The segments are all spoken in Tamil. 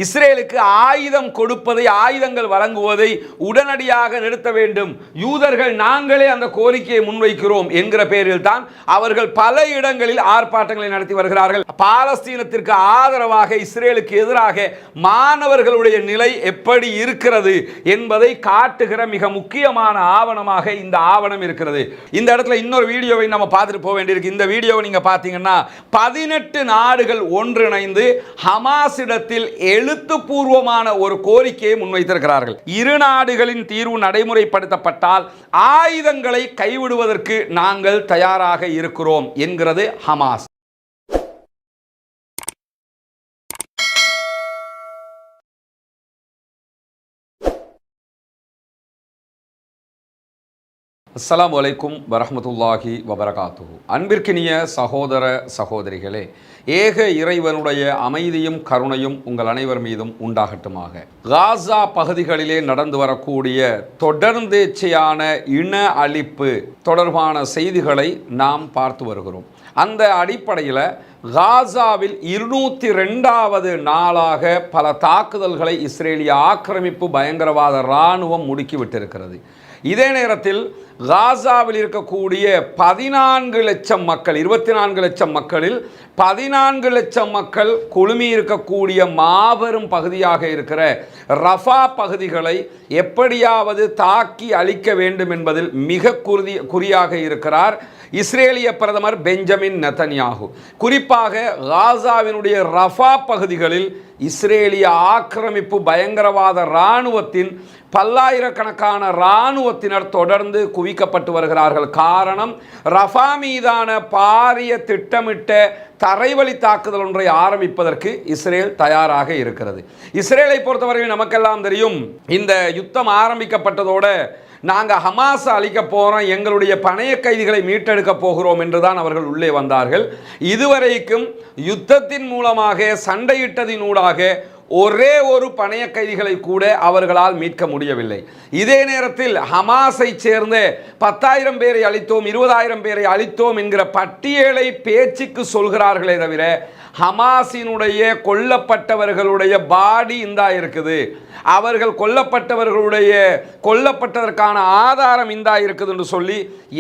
இஸ்ரேலுக்கு ஆயுதம் கொடுப்பதை, ஆயுதங்கள் வழங்குவதை உடனடியாக நிறுத்த வேண்டும், யூதர்கள் நாங்களே அந்த கோரிக்கையை முன்வைக்கிறோம் என்கிற பேரில் தான் அவர்கள் பல இடங்களில் ஆர்ப்பாட்டங்களை நடத்தி வருகிறார்கள். பாலஸ்தீனத்திற்கு ஆதரவாக இஸ்ரேலுக்கு எதிராக மாணவர்களுடைய நிலை எப்படி இருக்கிறது என்பதை காட்டுகிற மிக முக்கியமான ஆவணமாக இந்த ஆவணம் இருக்கிறது. இந்த இடத்துல இன்னொரு வீடியோவை நம்ம பார்த்துட்டு போக வேண்டியிருக்கு. இந்த வீடியோவை நீங்க பார்த்தீங்கன்னா 18 நாடுகள் ஒன்றிணைந்து ஹமாஸிடத்தில் எழுத்துப்பூர்வமான ஒரு கோரிக்கையை முன்வைத்திருக்கிறார்கள். இரு நாடுகளின் தீர்வு நடைமுறைப்படுத்தப்பட்டால் ஆயுதங்களை கைவிடுவதற்கு நாங்கள் தயாராக இருக்கிறோம் என்கிறது ஹமாஸ். அஸ்ஸலாமு அலைக்கும் வரஹ்மத்துல்லாஹி வபரகாத்துஹு. அன்பிற்கினிய சகோதர சகோதரிகளே, ஏக இறைவனுடைய அமைதியும் கருணையும் உங்கள் அனைவர் மீதும் உண்டாகட்டுமாக. காசா பகுதிகளிலே நடந்து வரக்கூடிய தொடர்ந்தேச்சையான இன அழிப்பு தொடர்பான செய்திகளை நாம் பார்த்து வருகிறோம். அந்த அடிப்படையில் காசாவில் 202வது நாளாக பல தாக்குதல்களை இஸ்ரேலிய ஆக்கிரமிப்பு பயங்கரவாத இராணுவம் முடுக்கிவிட்டிருக்கிறது. இதே நேரத்தில் காசாவில் இருக்கக்கூடிய 14 லட்சம் மக்கள், 24 லட்சம் மக்களில் 14 லட்சம் மக்கள் குழுமி இருக்கக்கூடிய மாபெரும் பகுதியாக இருக்கிற ரஃபா பகுதிகளை எப்படியாவது தாக்கி அழிக்க வேண்டும் என்பதில் மிக குறியாக இருக்கிறார் இஸ்ரேலிய பிரதமர் பெஞ்சமின் நெதன்யாகு. குறிப்பாக காசாவினுடைய ரஃபா பகுதிகளில் இஸ்ரேலிய ஆக்கிரமிப்பு பயங்கரவாத இராணுவத்தின் பல்லாயிரக்கணக்கான இராணுவத்தினர் தொடர்ந்து குவிக்கப்பட்டு வருகிறார்கள். காரணம், ரஃபா மீதான பாரிய திட்டமிட்ட தரைவழி தாக்குதல் ஒன்றை ஆரம்பிப்பதற்கு இஸ்ரேல் தயாராக இருக்கிறது. இஸ்ரேலை பொறுத்தவரையில் நமக்கெல்லாம் தெரியும், இந்த யுத்தம் ஆரம்பிக்கப்பட்டதோட நாங்கள் ஹமாஸை அழிக்க போகிறோம், எங்களுடைய பணைய கைதிகளை மீட்டெடுக்க போகிறோம் என்றுதான் அவர்கள் உள்ளே வந்தார்கள். இதுவரைக்கும் யுத்தத்தின் மூலமாக சண்டையிட்டதினூடாக ஒரே ஒரு பணைய கைதிகளை கூட அவர்களால் மீட்க முடியவில்லை. இதே நேரத்தில் ஹமாஸை சேர்ந்த 10,000 பேரை அழித்தோம், 20,000 பேரை அழித்தோம் என்கிற பட்டியலை பேச்சுக்கு சொல்கிறார்களே தவிர ஹமாஸினுடைய கொல்லப்பட்டவர்களுடைய பாடி இந்தா இருக்குது, அவர்கள் கொல்லப்பட்டதற்கான ஆதாரம் இந்தா இருக்குது என்று சொல்லி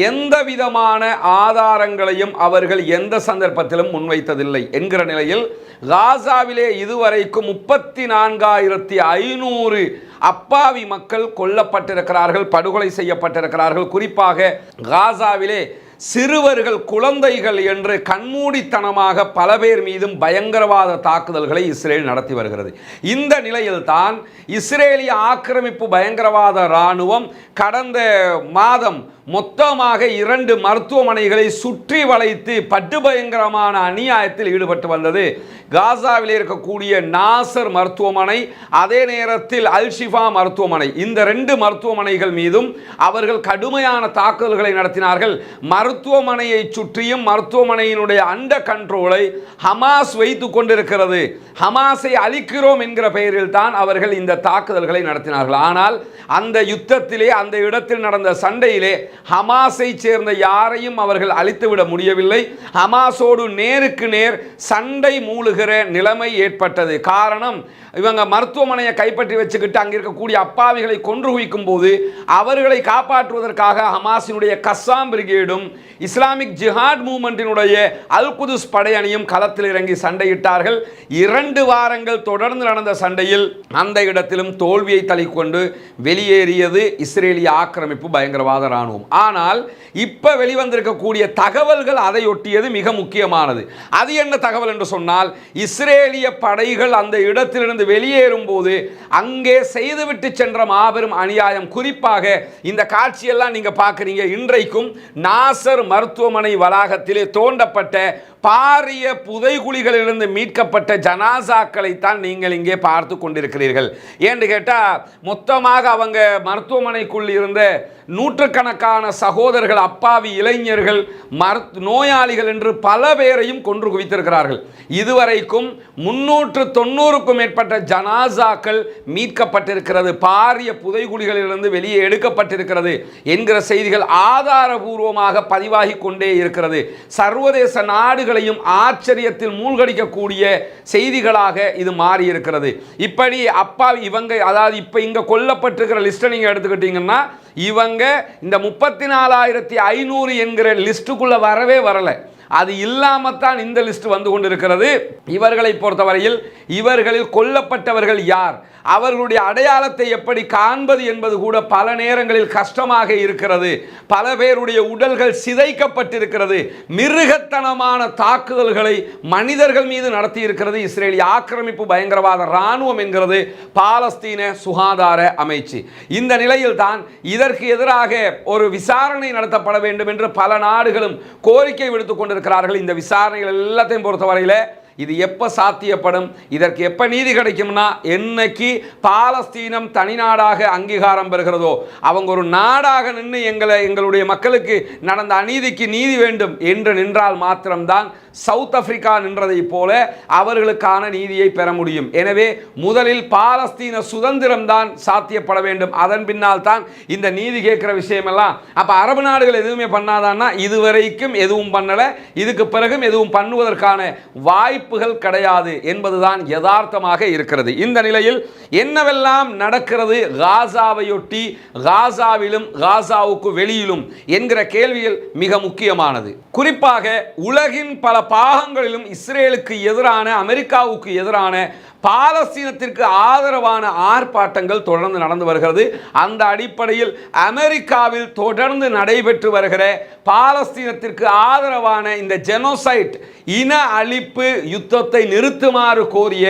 எந்த விதமான ஆதாரங்களையும் அவர்கள் எந்த சந்தர்ப்பத்திலும் முன்வைத்ததில்லை என்கிற நிலையில் காசாவிலே இதுவரைக்கும் 34,500 அப்பாவி மக்கள் கொல்லப்பட்டிருக்கிறார்கள், படுகொலை செய்யப்பட்டிருக்கிறார்கள். குறிப்பாக காசாவிலே சிறுவர்கள், குழந்தைகள் என்று கண்மூடித்தனமாக பல பேர் மீதும் பயங்கரவாத தாக்குதல்களை இஸ்ரேல் நடத்தி வருகிறது. இந்த நிலையில்தான் இஸ்ரேலிய ஆக்கிரமிப்பு பயங்கரவாத இராணுவம் கடந்த மாதம் மொத்தமாக 2 மருத்துவமனைகளை சுற்றி வளைத்து படுபயங்கரமான அநியாயத்தில் ஈடுபட்டு வந்தது. காசாவில் இருக்கக்கூடிய நாசர் மருத்துவமனை, அதே நேரத்தில் அல் ஷிஃபா மருத்துவமனை, இந்த 2 மருத்துவமனைகள் மீதும் அவர்கள் கடுமையான தாக்குதல்களை நடத்தினார்கள். மருத்துவமனையை சுற்றியும் மருத்துவமனையினுடைய அண்ட கண்ட்ரோலை ஹமாஸ் வைத்து கொண்டிருக்கிறது. ஹமாஸை அழிக்கிறோம் என்கிற பெயரில் தான் அவர்கள் இந்த தாக்குதல்களை நடத்தினார்கள். ஆனால் அந்த யுத்தத்திலே, அந்த இடத்தில் நடந்த சண்டையிலே ஹமாஸை சேர்ந்த யாரையும் அவர்கள் அழித்துவிட முடியவில்லை. ஹமாஸோடு நேருக்கு நேர் சண்டை மூழுகிற நிலைமை ஏற்பட்டது. காரணம், இவங்க மருத்துவமனையை கைப்பற்றி வச்சுக்கிட்டு அங்கே இருக்கக்கூடிய அப்பாவிகளை கொன்று குவிக்கும் போது அவர்களை காப்பாற்றுவதற்காக ஹமாஸினுடைய கஸ்ஸாம் பிரிகேடும் இஸ்லாமிக் ஜிஹாட் மூவ்மெண்டினுடைய அல் குதுஸ் படையணியும் களத்தில் இறங்கி சண்டையிட்டார்கள். 2 வாரங்கள் தொடர்ந்து நடந்த சண்டையில் அந்த இடத்திலும் தோல்வியை தழுவிக்கொண்டு வெளியேறியது இஸ்ரேலிய ஆக்கிரமிப்பு பயங்கரவாத இராணுவம். ஆனால் இப்ப வெளிவந்திருக்கக்கூடிய தகவல்கள் அதை ஒட்டியது மிக முக்கியமானது. அது என்ன தகவல் என்று சொன்னால், இஸ்ரேலிய படைகள் அந்த இடத்திலிருந்து வெளியேறும் போது அங்கே செய்துவிட்டு சென்ற மாபெரும் அநியாயம். குறிப்பாக இந்த காட்சியெல்லாம் நீங்க பார்க்குறீங்க. இன்றைக்கும் நாசர் மருத்துவமனை வளாகத்திலே தோண்டப்பட்ட பாரிய புதைகுழிகளிலிருந்து மீட்கப்பட்ட ஜனாசாக்களை தான் நீங்கள் இங்கே பார்த்து கொண்டிருக்கிறீர்கள். ஏன்னு கேட்டால், மொத்தமாக அவங்க மருத்துவமனைக்குள் இருந்த நூற்றுக்கணக்கான சகோதரர்கள், அப்பாவி இளைஞர்கள், நோயாளிகள் என்று பல பேரையும் கொன்று குவித்திருக்கிறார்கள். இதுவரைக்கும் 390க்கும் மேற்பட்ட ஜனாசாக்கள் மீட்கப்பட்டிருக்கிறது, பாரிய புதைகுழிகளிலிருந்து வெளியே எடுக்கப்பட்டிருக்கிறது என்கிற செய்திகள் ஆதாரபூர்வமாக பதிவாகி கொண்டே இருக்கிறது. சர்வதேச நாடுகள் நாடுகளையும் ஆச்சரியத்தில் மூழ்கடிக்கக்கூடிய செய்திகளாக இது மாறி இருக்கிறது. இப்படி இவங்க அதாவது இப்ப இங்க கொல்லப்பட்டிருக்கிற லிஸ்ட்டை நீங்க எடுத்துக்கிட்டீங்கன்னா இவங்க இந்த 34,500 என்கிற லிஸ்டுக்குள்ள வரவே வரல. அது இல்லாமத்தான் இந்த லிஸ்ட் வந்து கொண்டிருக்கிறது. இவர்களை பொறுத்தவரையில் இவர்களில் கொல்லப்பட்டவர்கள் யார், அவர்களுடைய அடையாளத்தை எப்படி காண்பது என்பது கூட பல நேரங்களில் கஷ்டமாக இருக்கிறது. பல பேருடைய உடல்கள் சிதைக்கப்பட்டிருக்கிறது. மிருகத்தனமான தாக்குதல்களை மனிதர்கள் மீது நடத்தி இருக்கிறது இஸ்ரேலிய ஆக்கிரமிப்பு பயங்கரவாத இராணுவம் என்கிறது பாலஸ்தீன சுகாதார அமைச்சு. இந்த நிலையில் தான் இதற்கு எதிராக ஒரு விசாரணை நடத்தப்பட வேண்டும் என்று பல நாடுகளும் கோரிக்கை விடுத்துக் கொண்டிருக்கிறார்கள். இந்த விசாரணைகள் எல்லாத்தையும் பொறுத்தவரையில் இது எப்ப சாத்தியப்படும், இதற்கு எப்ப நீதி கிடைக்கும்னா என்னைக்கு பாலஸ்தீனம் தனிநாடாக அங்கீகாரம் பெறுகிறதோ, அவங்க ஒரு நாடாக நின்று எங்களுடைய மக்களுக்கு நடந்த அநீதிக்கு நீதி வேண்டும் என்று நின்றால் மாத்திரம்தான் சவுத் ஆப்பிரிக்கா நின்றதை போல அவர்களுக்கான நீதியை பெற முடியும். எனவே முதலில் பாலஸ்தீன சுதந்திரம் தான் சாத்தியப்பட வேண்டும். அதன் பின்னால் தான் இந்த நீதி கேட்கிற விஷயமெல்லாம். அப்ப அரபு நாடுகள் எதுவுமே பண்ணாதான்னா இதுவரைக்கும் எதுவும் பண்ணல, இதுக்கு பிறகும் எதுவும் பண்ணுவதற்கான வாய்ப்புகள் கிடையாது என்பதுதான் யதார்த்தமாக இருக்கிறது. இந்த நிலையில் என்னவெல்லாம் நடக்கிறது காசாவையொட்டி, காசாவிலும் காசாவுக்கு வெளியிலும் என்கிற கேள்விகள் மிக முக்கியமானது. குறிப்பாக உலகின் பல பாகங்களிலும் இஸ்ரேலுக்கு எதிரான, அமெரிக்காவுக்கு எதிரான, பாலஸ்தீனத்திற்கு ஆதரவான ஆர்ப்பாட்டங்கள் தொடர்ந்து நடந்து வருகிறது. அந்த அடிப்படையில் அமெரிக்காவில் தொடர்ந்து நடைபெற்று வருகிற பாலஸ்தீனத்திற்கு ஆதரவான இந்த ஜெனோசைட் இன அழிப்பு யுத்தத்தை நிறுத்துமாறு கோரிய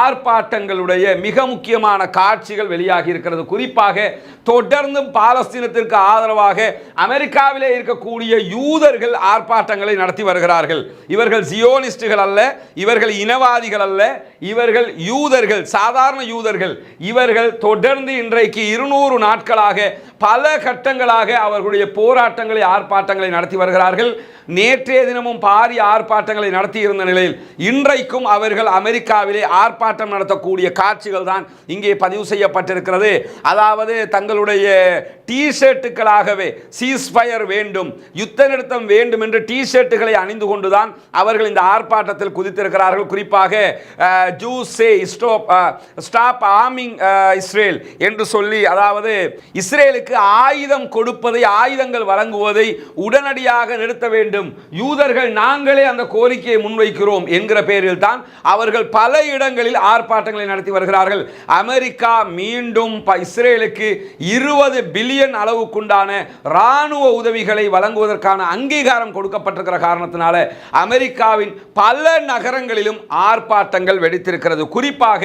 ஆர்ப்பாட்டங்களுடைய மிக முக்கியமான காட்சிகள் வெளியாகி இருக்கிறது. குறிப்பாக தொடர்ந்தும் பாலஸ்தீனத்திற்கு ஆதரவாக அமெரிக்காவிலே இருக்கக்கூடிய யூதர்கள் ஆர்ப்பாட்டங்களை நடத்தி வருகிறார்கள். இவர்கள் ஜியோனிஸ்டுகள் அல்ல, இவர்கள் இனவாதிகள் அல்ல, இவர்கள் யூதர்கள், சாதாரண யூதர்கள். இவர்கள் தொடர்ந்து இன்றைக்கு 200 நாட்களாக பல கட்டங்களாக அவர்களுடைய போராட்டங்களை, ஆர்ப்பாட்டங்களை நடத்தி வருகிறார்கள். நேற்றைய தினமும் பாரிய ஆர்ப்பாட்டங்களை நடத்தி இருந்த நிலையில் இன்றைக்கும் அவர்கள் அமெரிக்காவிலே ஆர்ப்பாட்டம் நடத்தக்கூடிய காட்சிகள் தான் இங்கே பதிவு செய்யப்பட்டிருக்கிறது. அதாவது தங்களுடைய டி-ஷர்ட்டுகளாகவே சீஸ்ஃபயர் வேண்டும், யுத்த நிறுத்தம் வேண்டும் என்று டி-ஷர்ட்டுகளை அணிந்து கொண்டுதான் அவர்கள் இந்த ஆர்ப்பாட்டத்தில் குதித்திருக்கிறார்கள். குறிப்பாக ஜூஸ் சே ஸ்டாப் ஆர்மிங் இஸ்ரேல் என்று சொல்லி, அதாவது இஸ்ரேலுக்கு ஆயுதம் கொடுப்பதை, ஆயுதங்கள் வழங்குவதை உடனடியாக நிறுத்த வேண்டும், யூதர்கள் நாங்களே அந்த கோரிக்கையை முன்வைக்கிறோம் என்கிற பேரில் தான் அவர்கள் பல இடங்களில் ஆர்ப்பாட்டங்களை நடத்தி வருகிறார்கள். அமெரிக்கா மீண்டும் இஸ்ரேலுக்கு 20 பில்லியன் அளவுக்குண்டான ராணுவ உதவிகளை வழங்குவதற்கான அங்கீகாரம் கொடுக்கப்பட்டிருக்கிற காரணத்தினால அமெரிக்காவின் பல நகரங்களிலும் ஆர்ப்பாட்டங்கள் வெடித்திருக்கிறது. குறிப்பாக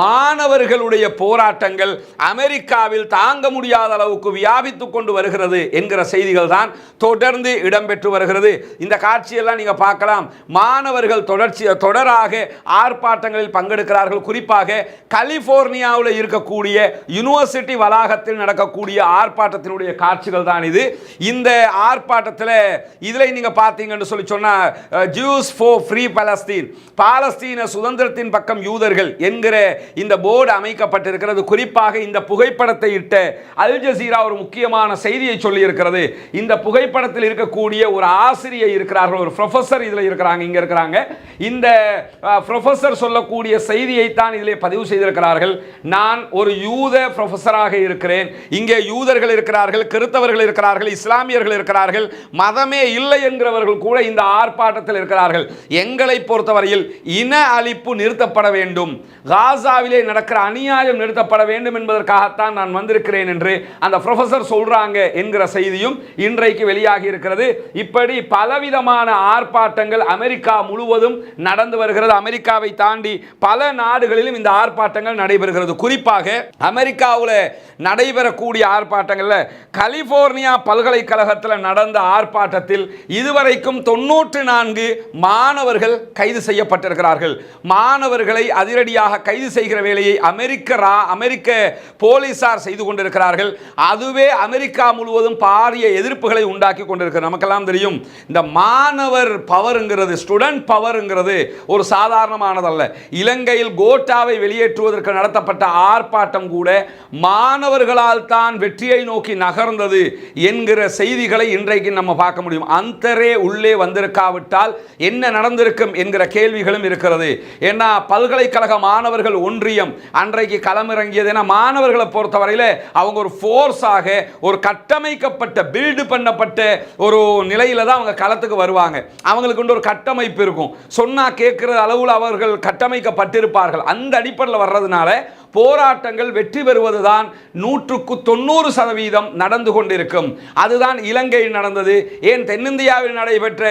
மாணவர்களுடைய போராட்டங்கள் அமெரிக்காவில் தாங்க முடியாத அளவுக்கு வியாபித்துக் கொண்டு வருகிறது என்கிற செய்திகள் தான் தொடர்ந்து இடம்பெற்று வருகிறது. இந்த காட்சியெல்லாம் நீங்க பார்க்கலாம். மாணவர்கள் தொடராக ஆர்ப்பாட்டங்களில் பங்கெடுக்கிறார்கள். குறிப்பாக கலிபோர்னியாவில் இருக்கக்கூடிய யூனிவர்சிட்டி வளாகத்தில் நடக்கக்கூடிய ஆர்ப்பாட்டத்தினுடைய காட்சிகள் தான் இது. இந்த ஆர்ப்பாட்டத்தில் இதில் நீங்க பார்த்தீங்கன்னு சொல்லி சொன்னா ஜூஸ் ஃபார் ஃப்ரீ பாலஸ்தீன், பாலஸ்தீன சுதந்திரத்தின் பக்கம் யூதர்கள் என்கிற இந்த போர்டு அமைக்கப்பட்டிருக்கிறது. குறிப்பாக இந்த புகைப்படத்தை இட்ட அல் ஜசீரா ஒரு முக்கியமான செய்தியை சொல்லி இருக்கிறது. இந்த புகைப்படத்தில் இருக்கக்கூடிய ஒரு ஆசிரியை இருக்கிறார்கள், ஒரு ப்ரொஃபசர் இதில் இருக்கிறாங்க, இங்க இருக்கிறாங்க. இந்த ப்ரொஃபசர் சொல்லக்கூடிய செய்தியை தான் இதிலே பதிவு செய்திருக்கிறார்கள். நான் ஒரு யூத ப்ரொஃபசராக இருக்கிறேன், இங்கே யூதர்கள் இருக்கிறார்கள், கிறிஸ்தவர்கள் இருக்கிறார்கள், இஸ்லாமியர்கள் இருக்கிறார்கள், மதமே இல்லை என்கிறவர்கள் கூட இந்த ஆர்ப்பாட்டத்தில் இருக்கிறார்கள். எங்களை பொறுத்தவரையில் இன அழிப்பு நிறுத்தப்பட வேண்டும், காசாவிலே நடக்கிற அநியாயம் நிறுத்தப்பட வேண்டும் என்பதற்காகத்தான் நான் வந்திருக்கிறேன் என்று அந்த ப்ரொஃபசர் சொல்றாங்க என்கிற செய்தியும் இன்றைக்கு வெளியாகி இருக்கிறது. இப்படி பலவிதமான ஆர்ப்பாட்டங்கள் அமெரிக்கா முழுவதும் நடந்து வருகிறது. அமெரிக்காவை தாண்டி பல நாடுகளிலும் இந்த ஆர்ப்பாட்டங்கள் நடைபெறுகிறது. குறிப்பாக அமெரிக்காவில் நடைபெறக்கூடிய ஆர்ப்பாட்டங்கள்ல கலிபோர்னியா பல்கலைக்கழகத்தில் நடந்த ஆர்ப்பாட்டத்தில் இதுவரைக்கும் 94 மாணவர்கள் கைது செய்யப்பட்டிருக்கிறார்கள். மாணவர்களை அதிரடியாக கைது செய்கிற வேலையை அமெரிக்க போலீசார் செய்து கொண்டிருக்கிறார்கள். அதுவே அமெரிக்கா முழுவதும் பாரிய எதிர்ப்புகளை உண்டாக்கி கொண்டிருக்கிறது. நமக்கெல்லாம் தெரியும், இந்த மாணவர் பவருங்கிறது, ஸ்டூடெண்ட் பவருங்கிறது ஒரு சாதாரணமானதல்ல. இலங்கையில் கோட்டாவை வெளியேற்றுவதற்கு நடத்தப்பட்ட ஆர்ப்பாட்டம் கூட மாணவர்களால் தான் வெற்றியை நோக்கி நகர்ந்தது என்கிற செய்திகளை இன்றைக்கு நம்ம பார்க்க முடியும். அந்தரே உள்ளே வந்திருக்காவிட்டால் என்ன நடந்திருக்கும் என்கிற கேள்விகளும் இருக்கிறது. ஏன்னா பல்கலைக்கழக மாணவர்கள் ஒன்றியம் அன்றைக்கு களமிறங்கியது. ஏன்னா மாணவர்களை பொறுத்தவரையில் அவங்க ஒரு ஃபோர்ஸாக, ஒரு கட்டமைக்கப்பட்ட பில்டு பண்ணப்பட்ட ஒரு நிலையில தான் அவங்க களத்துக்கு வருவாங்க. அவங்களுக்கு ஒரு கட்டமைப்பு இருக்கும். சொன்னா கேட்கிற அளவில் அவர்கள் கட்டமைக்கப்பட்டிருப்பார்கள். அந்த அடிப்படையில் வர்றதுனால போராட்டங்கள் வெற்றி பெறுவதுதான் 190% நடந்து கொண்டிருக்கும். அதுதான் இலங்கையில் நடந்தது. ஏன் தென்னிந்தியாவில் நடைபெற்ற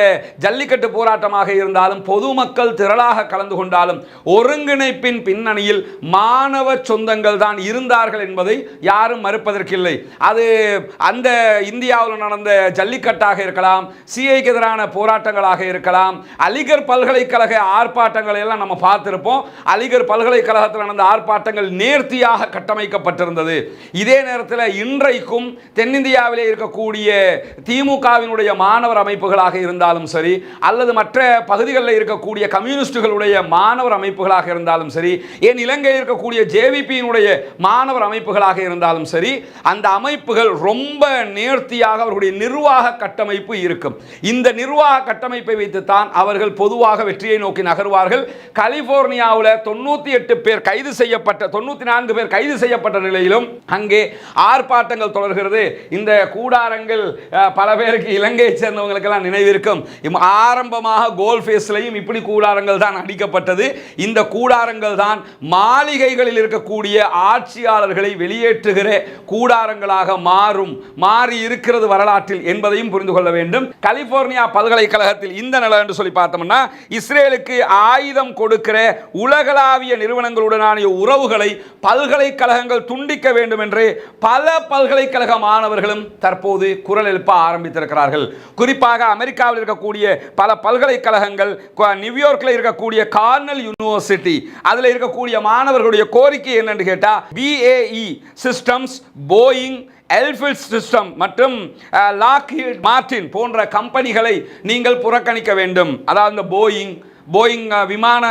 ஜல்லிக்கட்டு போராட்டமாக இருந்தாலும், பொதுமக்கள் திரளாக கலந்து கொண்டாலும், ஒருங்கிணைப்பின் பின்னணியில் மாணவ சொந்தங்கள் தான் இருந்தார்கள் என்பதை யாரும் மறுப்பதற்கில்லை. அது அந்த இந்தியாவில் நடந்த ஜல்லிக்கட்டாக இருக்கலாம், சிஐக்கு எதிரான போராட்டங்களாக இருக்கலாம், அலிகர் பல்கலைக்கழக ஆர்ப்பாட்டங்களை எல்லாம் நம்ம பார்த்திருப்போம். அலிகர் பல்கலைக்கழகத்தில் நடந்த ஆர்ப்பாட்டங்கள் நேர்த்தியாக கட்டமைக்கப்பட்டிருந்தது. இதே நேரத்தில் இன்றைக்கும் தென்னிந்தியாவிலே இருக்கக்கூடிய திமுகவினுடைய மாணவர் அமைப்புகளாக இருந்தாலும் சரி, அல்லது மற்ற பகுதிகளில் இருக்கக்கூடிய கம்யூனிஸ்டுகளுடைய மாணவர் அமைப்புகளாக இருந்தாலும் சரி, ஏன் இலங்கையில் இருக்கக்கூடிய ஜேவிபியினுடைய மாணவர் அமைப்புகளாக இருந்தாலும் சரி, அந்த அமைப்புகள் ரொம்ப நேர்த்தியாக அவர்களுடைய நிர்வாக கட்டமைப்பு இருக்கும். இந்த நிர்வாக கட்டமைப்பை வைத்துத்தான் அவர்கள் பொதுவாக வெற்றியை நோக்கி நகர்வார்கள். கலிபோர்னியாவில் 98 பேர் கைது செய்யப்பட்ட 94 பேர் கைது செய்யப்பட்ட நிலையிலும் அங்கே ஆர்ப்பாட்டங்கள் தொடர்கிறது. இந்த கூடாரங்கள் பல பேருக்கு இலங்கையை சேர்ந்தவங்களுக்கு எல்லாம் நினைவிருக்கும். ஆரம்பமாக கோல்ஃபேஸ்லையும் இப்படி கூடாரங்கள் தான் அடிக்கப்பட்டது. இந்த கூடாரங்கள் தான் மாளிகைகளில் இருக்கக்கூடிய ஆட்சியாளர்களை வெளியேற்றுகிற கூடாரங்களாக மாறி இருக்கிறது வரலாற்றில் என்பதையும் புரிந்து கொள்ள வேண்டும். கலிபோர்னியா பல்கலைக்கழகத்தில் இந்த நிலை என்று சொல்லி பார்த்தோம்னா, இஸ்ரேலுக்கு ஆயுதம் கொடுக்கிற உலகளாவிய நிறுவனங்களுடனான உறவுகளை பல்கலைக்கழகங்கள் துண்டிக்க வேண்டும் என்று பல பல்கலைக்கழக மாணவர்களும் தற்போது குரல் எழுப்ப ஆரம்பித்திருக்கிறார்கள். குறிப்பாக அமெரிக்காவில் இருக்கக்கூடிய பல பல்கலைக்கழகங்கள், நியூயார்க்கில் இருக்கக்கூடிய கார்னல் யூனிவர்சிட்டி, அதில் இருக்கக்கூடிய மாணவர்களுடைய கோரிக்கை என்னன்னு கேட்டால், BAE சிஸ்டம்ஸ், போயிங், எல்ஃபில்ட் சிஸ்டம் மற்றும் லாக்ஹீட் மார்டின் போன்ற கம்பெனிகளை நீங்கள் புறக்கணிக்க வேண்டும். அதாவது இந்த போயிங் விமான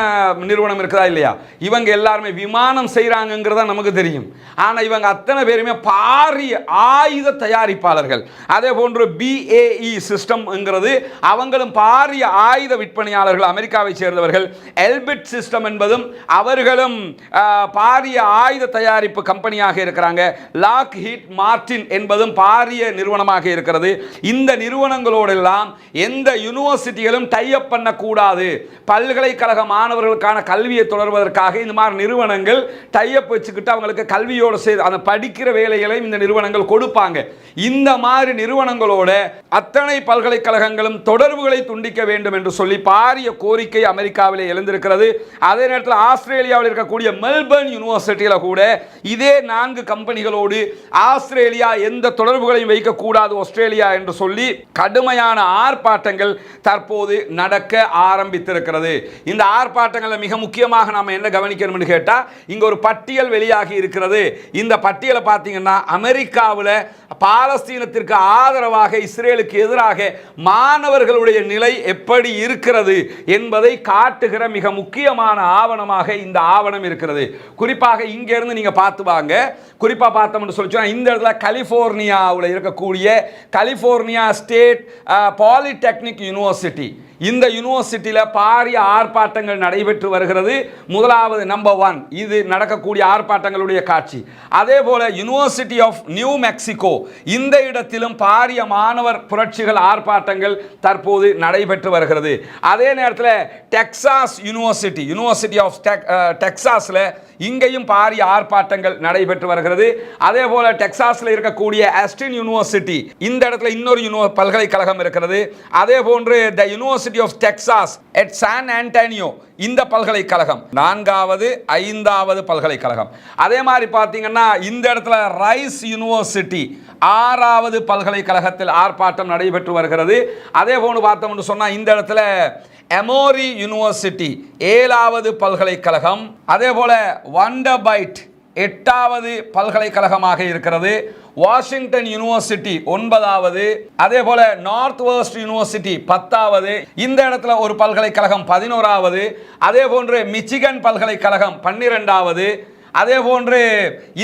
நிறுவனம் இருக்குதா இல்லையா, இவங்க எல்லாருமே விமானம் செய்கிறாங்கிறத நமக்கு தெரியும். ஆனால் இவங்க அத்தனை பேருமே பாரிய ஆயுத தயாரிப்பாளர்கள். அதே போன்று BAE சிஸ்டம்ங்கிறது அவங்களும் பாரிய ஆயுத விற்பனையாளர்கள், அமெரிக்காவை சேர்ந்தவர்கள். எல்பிட் சிஸ்டம் என்பதும் அவர்களும் பாரிய ஆயுத தயாரிப்பு கம்பெனியாக இருக்கிறாங்க. லாக்ஹீட் மார்டின் என்பதும் பாரிய நிறுவனமாக இருக்கிறது. இந்த நிறுவனங்களோடெல்லாம் எந்த யூனிவர்சிட்டிகளும் டைப் பண்ணக்கூடாது. பல்கலைக்கழக மாணவர்களுக்கான கல்வியை தொடர்வதற்காக இந்த மாதிரி நிறுவனங்கள் டைப் வச்சுக்கிட்டு அவங்களுக்கு கல்வியோடு சேர்த்து அந்த படிக்கிற வேலைகளையும் இந்த நிறுவனங்கள் கொடுப்பாங்க. இந்த மாதிரி நிறுவனங்களோட அத்தனை பல்கலைக்கழகங்களும் தொடர்புகளை துண்டிக்க வேண்டும் என்று சொல்லி பாரிய கோரிக்கை அமெரிக்காவிலே எழுந்திருக்கிறது. அதே நேரத்தில் ஆஸ்திரேலியாவில் இருக்கக்கூடிய மெல்பர்ன் யூனிவர்சிட்டியில் கூட இதே 4 கம்பெனிகளோடு ஆஸ்திரேலியா எந்த தொடர்புகளையும் வைக்கக்கூடாது ஆஸ்திரேலியா என்று சொல்லி கடுமையான ஆர்ப்பாட்டங்கள் தற்போது நடக்க ஆரம்பித்திருக்கிறது. இந்த ஆர்ப்பாட்டங்களில் மிக முக்கியமாக நாம் என்ன கவனிக்கணும்னு கேட்டா, இங்க ஒரு பட்டியல் வெளியாகி இருக்கிறது. இந்த பட்டியலை பார்த்தீங்கன்னா, அமெரிக்காவில் பாலஸ்தீனத்திற்கு ஆதரவாக இஸ்ரேலுக்கு எதிராக மாணவர்களுடைய நிலை எப்படி இருக்கிறது என்பதை காட்டுகிற மிக முக்கியமான ஆவணமாக இந்த ஆவணம் இருக்கிறது. குறிப்பாக இங்கிருந்து நீங்க பார்த்து வாங்க. குறிப்பாக பார்த்தோம்னு சொல்லி சொன்னா, இந்த இடத்துல கலிபோர்னியாவில் இருக்கக்கூடிய கலிபோர்னியா ஸ்டேட் பாலிடெக்னிக் யூனிவர்சிட்டி, இந்த யூனிவர்சிட்டியில் பாரிய ஆர்ப்பாட்டங்கள் நடைபெற்று வருகிறது. முதலாவது நம்பர் 1 இது நடக்கக்கூடிய ஆர்ப்பாட்டங்களுடைய காட்சி. அதே போல யூனிவர்சிட்டி ஆஃப் நியூ மெக்சிகோ, இந்த இடத்திலும் பாரிய மாணவர் புரட்சிகள் ஆர்ப்பாட்டங்கள் தற்போது நடைபெற்று வருகிறது. அதே நேரத்தில் டெக்சாஸ் யூனிவர்சிட்டி ஆஃப் டெக்சாஸ்ல இங்கேயும் பாரிய ஆர்ப்பாட்டங்கள் நடைபெற்று வருகிறது. அதே போல டெக்சாஸ்ல இருக்கக்கூடிய ஆஸ்டின் யூனிவர்சிட்டி, இந்த இடத்துல இன்னொரு பல்கலைக்கழகம் இருக்கிறது. அதே போன்று the University of Texas at San Antonio, இந்த பல்கலைக்கழகம் 4வது 5வது பல்கலைக்கழகம். அதே மாதிரி பார்த்தீங்கன்னா இந்த இடத்துல ரைஸ் யூனிவர்சிட்டி 6வது பல்கலைக்கழகத்தில் ஆர்ப்பாட்டம் நடைபெற்று வருகிறது. அதே போன்று பார்த்தோம்னு சொன்னா இந்த இடத்துல எமோரி யூனிவர்சிட்டி 7வது பல்கலைக்கழகம். அதே போல வண்டர்பைட் 8வது பல்கலைக்கழகமாக இருக்கிறது. வாஷிங்டன் யூனிவர்சிட்டி 9வது, அதே போல நார்த் வெஸ்ட் யூனிவர்சிட்டி 10வது, இந்த இடத்துல ஒரு பல்கலைக்கழகம் 11வது, அதே போன்று மிச்சிகன் பல்கலைக்கழகம் 12வது, அதே போன்று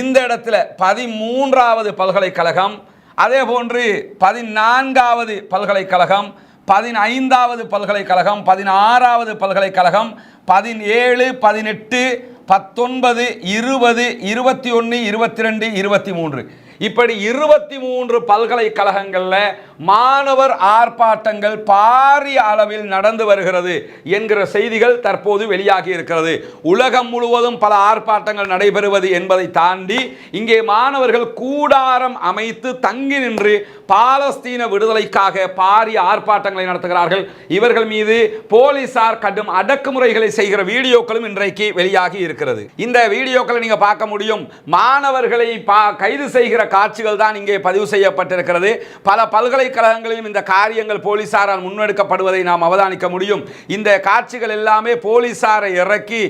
இந்த இடத்துல 13வது பல்கலைக்கழகம், அதே போன்று 14வது பல்கலைக்கழகம், 15வது பல்கலைக்கழகம், 16வது பல்கலைக்கழகம், 17, 18, 19, 20, 21, 22, 23 இப்படி 23 பல்கலைக்கழகங்களில் மாணவர் ஆர்ப்பாட்டங்கள் பாரிய அளவில் நடந்து வருகிறது என்கிற செய்திகள் தற்போது வெளியாகி இருக்கிறது. உலகம் முழுவதும் பல ஆர்ப்பாட்டங்கள் நடைபெறுவது என்பதை தாண்டி இங்கே மாணவர்கள் கூடாரம் அமைத்து தங்கி நின்று பாலஸ்தீன விடுதலைக்காக பாரிய ஆர்ப்பாட்டங்களை நடத்துகிறார்கள். இவர்கள் மீது போலீசார் கடும் அடக்குமுறைகளை செய்கிற வீடியோக்களும் இன்றைக்கு வெளியாகி இருக்கிறது. இந்த வீடியோக்களை நீங்க பார்க்க முடியும். மாணவர்களை கைது செய்கிற காட்சிகள் தான் இங்கே பதிவு செய்யப்பட்டிருக்கிறது. பல பல்கலைக்கழகங்களிலும் இந்த காரியங்கள் போலீசாரால் முன்னெடுக்கப்படுவதை நாம் அவதானிக்க முடியும். இந்த காட்சிகள் எல்லாமே போலீசாரை இறக்கி